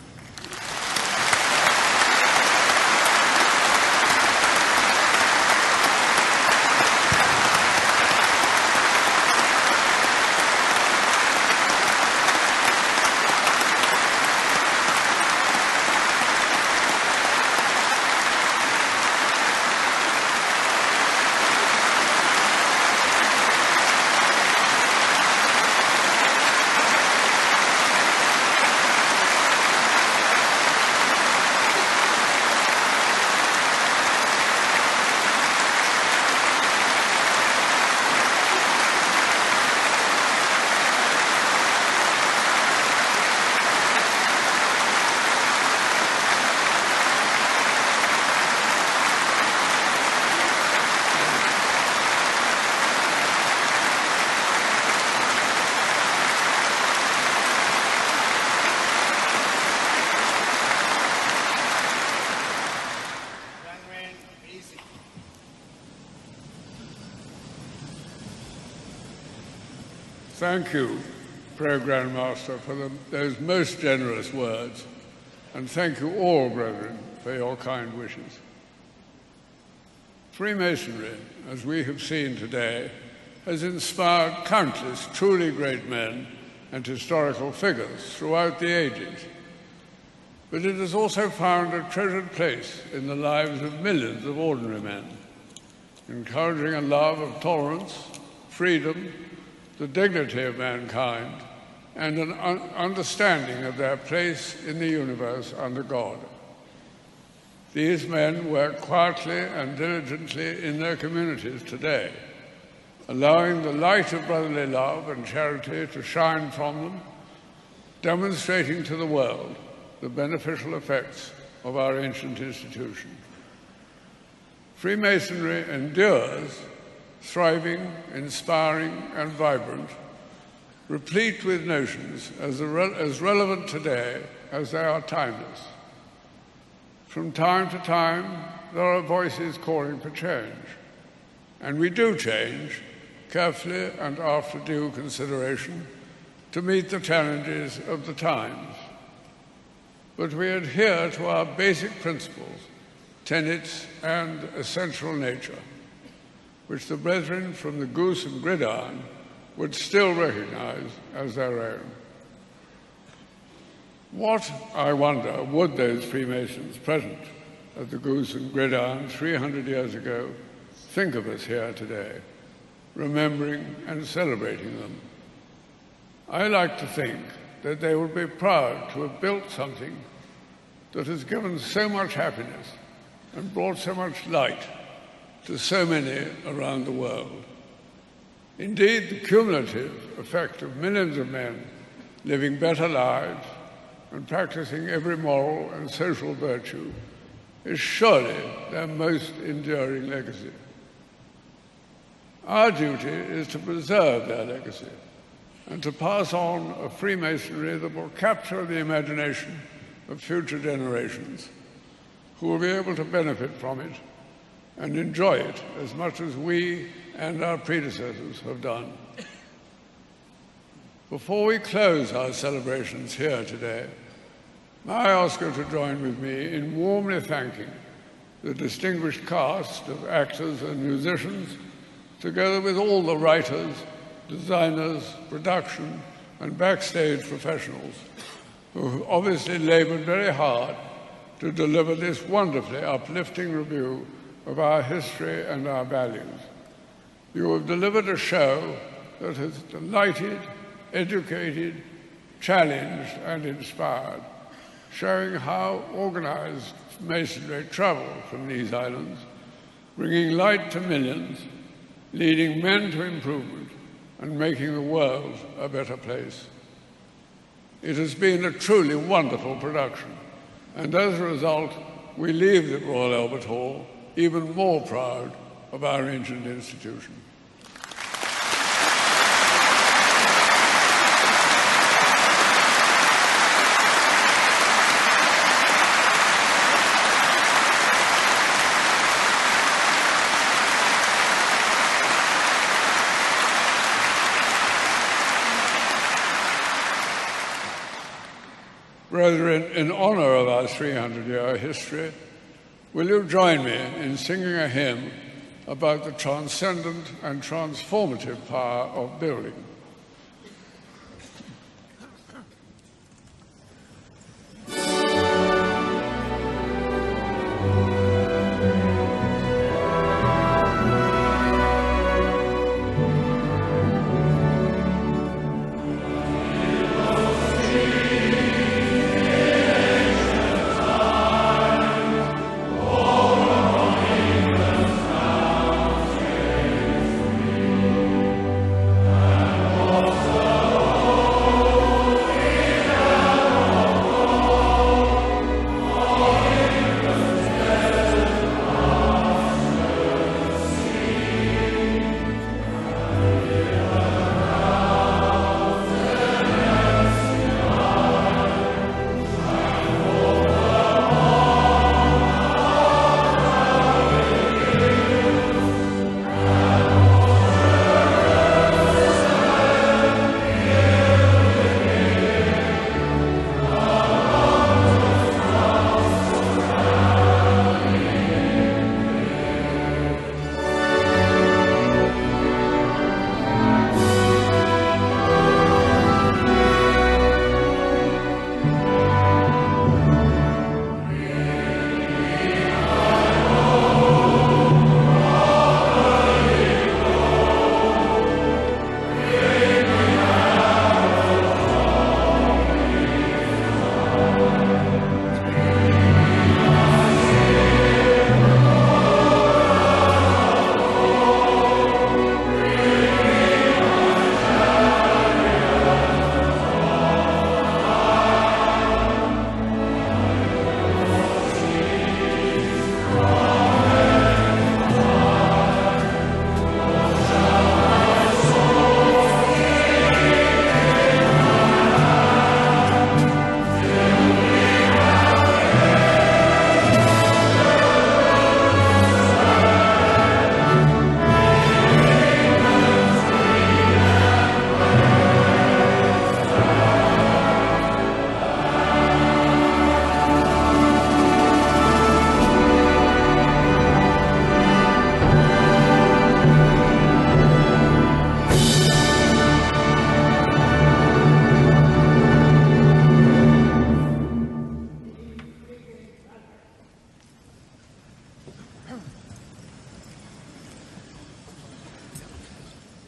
Thank you, Grand Master, for those most generous words, and thank you all, brethren, for your kind wishes. Freemasonry, as we have seen today, has inspired countless truly great men and historical figures throughout the ages. But it has also found a treasured place in the lives of millions of ordinary men, encouraging a love of tolerance, freedom, the dignity of mankind, and an understanding of their place in the universe under God. These men work quietly and diligently in their communities today, allowing the light of brotherly love and charity to shine from them, demonstrating to the world the beneficial effects of our ancient institution. Freemasonry endures, thriving, inspiring, and vibrant, replete with notions as relevant today as they are timeless. From time to time, there are voices calling for change, and we do change, carefully and after due consideration, to meet the challenges of the times. But we adhere to our basic principles, tenets, and essential nature, which the brethren from the Goose and Gridiron would still recognize as their own. What, I wonder, would those Freemasons present at the Goose and Gridiron 300 years ago think of us here today, remembering and celebrating them? I like to think that they would be proud to have built something that has given so much happiness and brought so much light to so many around the world. Indeed, the cumulative effect of millions of men living better lives and practicing every moral and social virtue is surely their most enduring legacy. Our duty is to preserve their legacy and to pass on a Freemasonry that will capture the imagination of future generations who will be able to benefit from it and enjoy it as much as we and our predecessors have done. Before we close our celebrations here today, may I ask you to join with me in warmly thanking the distinguished cast of actors and musicians, together with all the writers, designers, production, and backstage professionals who have obviously labored very hard to deliver this wonderfully uplifting review of our history and our values. You have delivered a show that has delighted, educated, challenged, and inspired, showing how organized Masonry traveled from these islands, bringing light to millions, leading men to improvement, and making the world a better place. It has been a truly wonderful production, and as a result, we leave the Royal Albert Hall even more proud of our ancient institution. Brethren, in honor of our 300-year history, will you join me in singing a hymn about the transcendent and transformative power of building?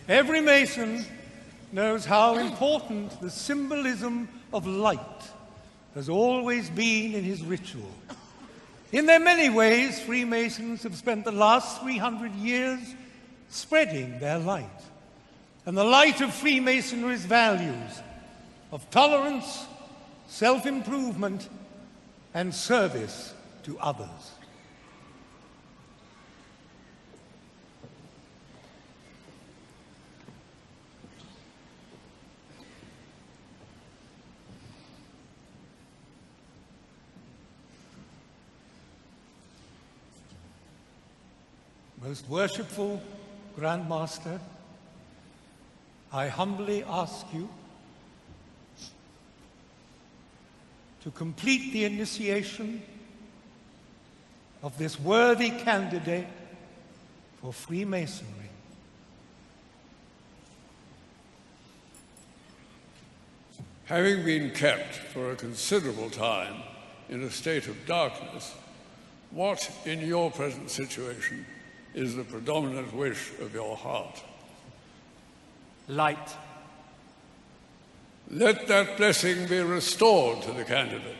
Every Mason knows how important the symbolism of light has always been in his ritual. In their many ways, Freemasons have spent the last 300 years spreading their light. And the light of Freemasonry's values of tolerance, self-improvement, and service to others. Most worshipful Grand Master, I humbly ask you to complete the initiation of this worthy candidate for Freemasonry. Having been kept for a considerable time in a state of darkness, what in your present situation is the predominant wish of your heart? Light. Let that blessing be restored to the candidate.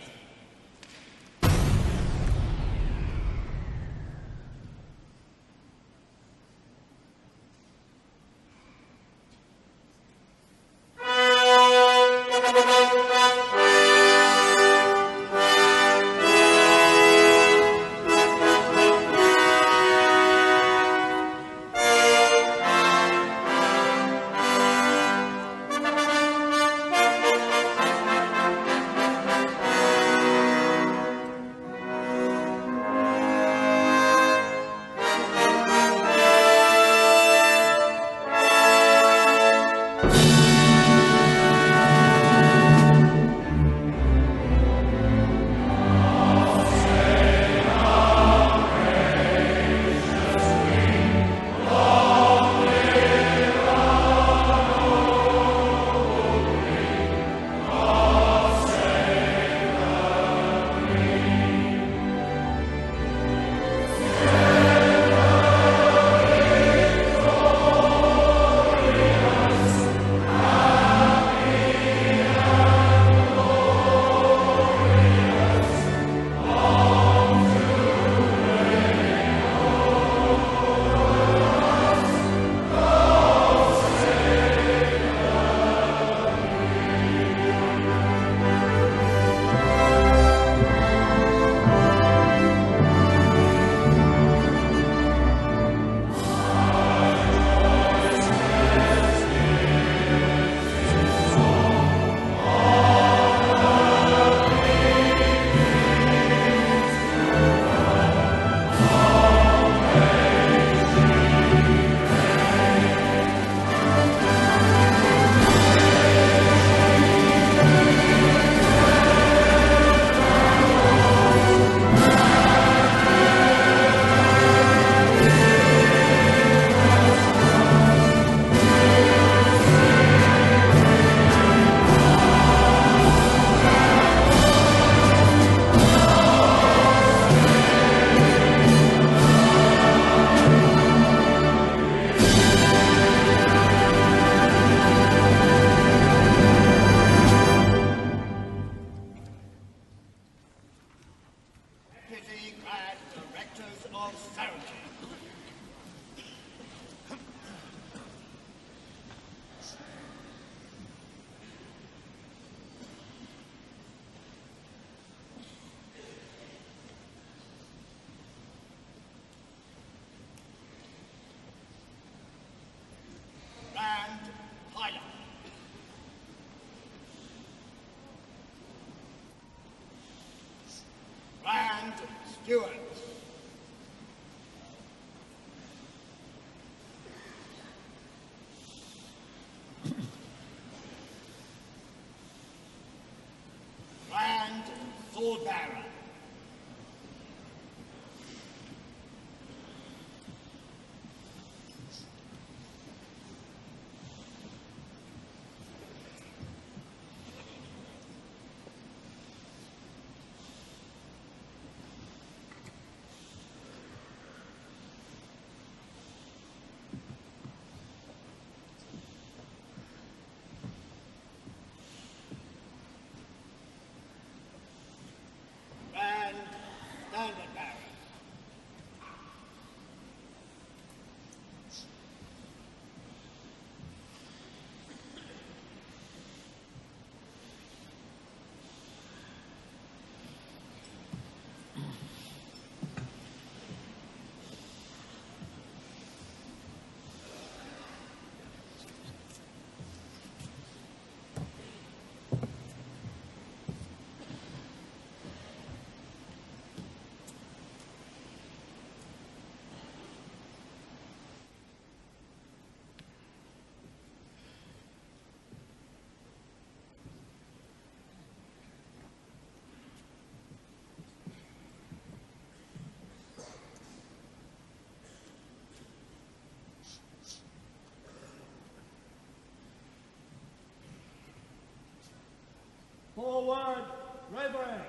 Stewards. Grand sword bearer. Forward, brethren!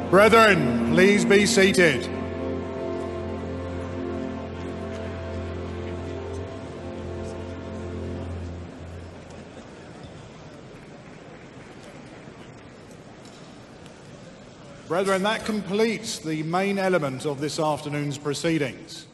Brethren, please be seated. Brethren, that completes the main element of this afternoon's proceedings.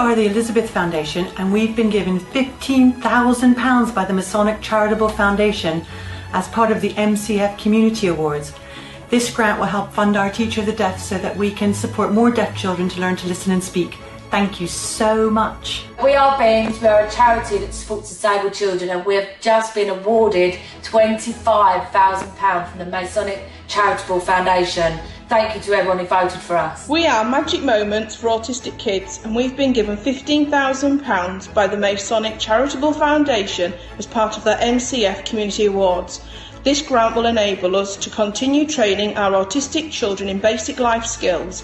are the Elizabeth Foundation, and we've been given £15,000 by the Masonic Charitable Foundation as part of the MCF Community Awards. This grant will help fund our Teacher of the Deaf so that we can support more deaf children to learn to listen and speak. Thank you so much. We are BEAMS, we're a charity that supports disabled children, and we have just been awarded £25,000 from the Masonic Charitable Foundation. Thank you to everyone who voted for us. We are Magic Moments for Autistic Kids, and we've been given £15,000 by the Masonic Charitable Foundation as part of the MCF Community Awards. This grant will enable us to continue training our autistic children in basic life skills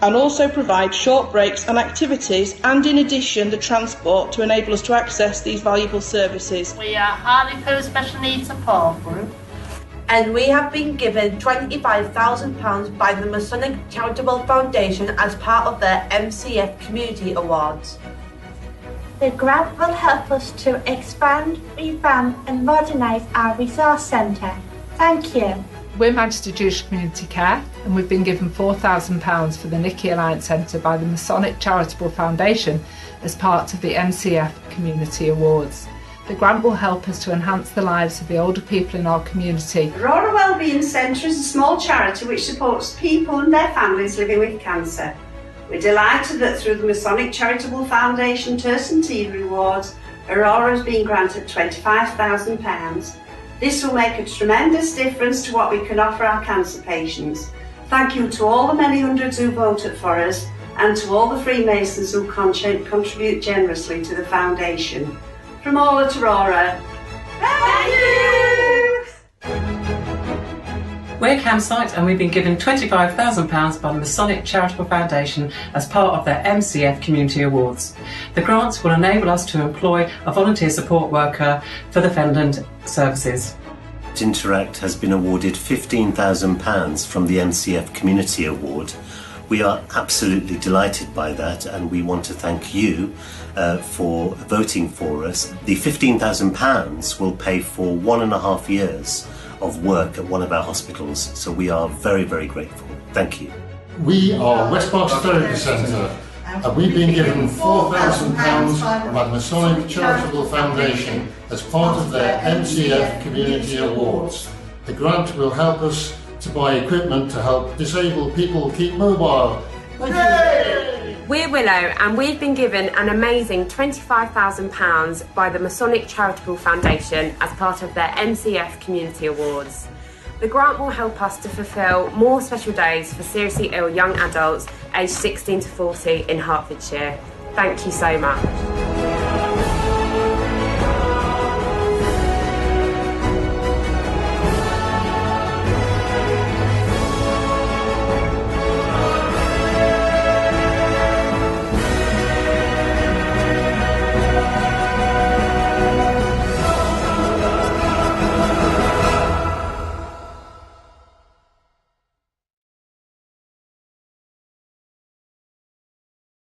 and also provide short breaks and activities, and in addition the transport to enable us to access these valuable services. We are Hartlepool Special Needs Support Group, and we have been given £25,000 by the Masonic Charitable Foundation as part of their MCF Community Awards. The grant will help us to expand, revamp and modernise our resource centre. Thank you. We're Manchester Jewish Community Care, and we've been given £4,000 for the Nicky Alliance Centre by the Masonic Charitable Foundation as part of the MCF Community Awards. The grant will help us to enhance the lives of the older people in our community. Aurora Wellbeing Centre is a small charity which supports people and their families living with cancer. We're delighted that through the Masonic Charitable Foundation Turson Tea Awards, Aurora has been granted £25,000. This will make a tremendous difference to what we can offer our cancer patients. Thank you to all the many hundreds who voted for us, and to all the Freemasons who contribute generously to the foundation. From all at Aurora, thank you! We're Campsite, and we've been given £25,000 by the Masonic Charitable Foundation as part of their MCF Community Awards. The grants will enable us to employ a volunteer support worker for the Fenland services. Interact has been awarded £15,000 from the MCF Community Award. We are absolutely delighted by that, and we want to thank you for voting for us. The £15,000 will pay for 1.5 years of work at one of our hospitals, so we are very, very grateful. Thank you. We are West Berkshire Therapy Centre, and we've been given £4,000 by the Masonic Charitable Foundation as part of their MCF Community Awards. The grant will help us to buy equipment to help disabled people keep mobile. Thank you. We're Willow, and we've been given an amazing £25,000 by the Masonic Charitable Foundation as part of their MCF Community Awards. The grant will help us to fulfil more special days for seriously ill young adults aged 16 to 40 in Hertfordshire. Thank you so much.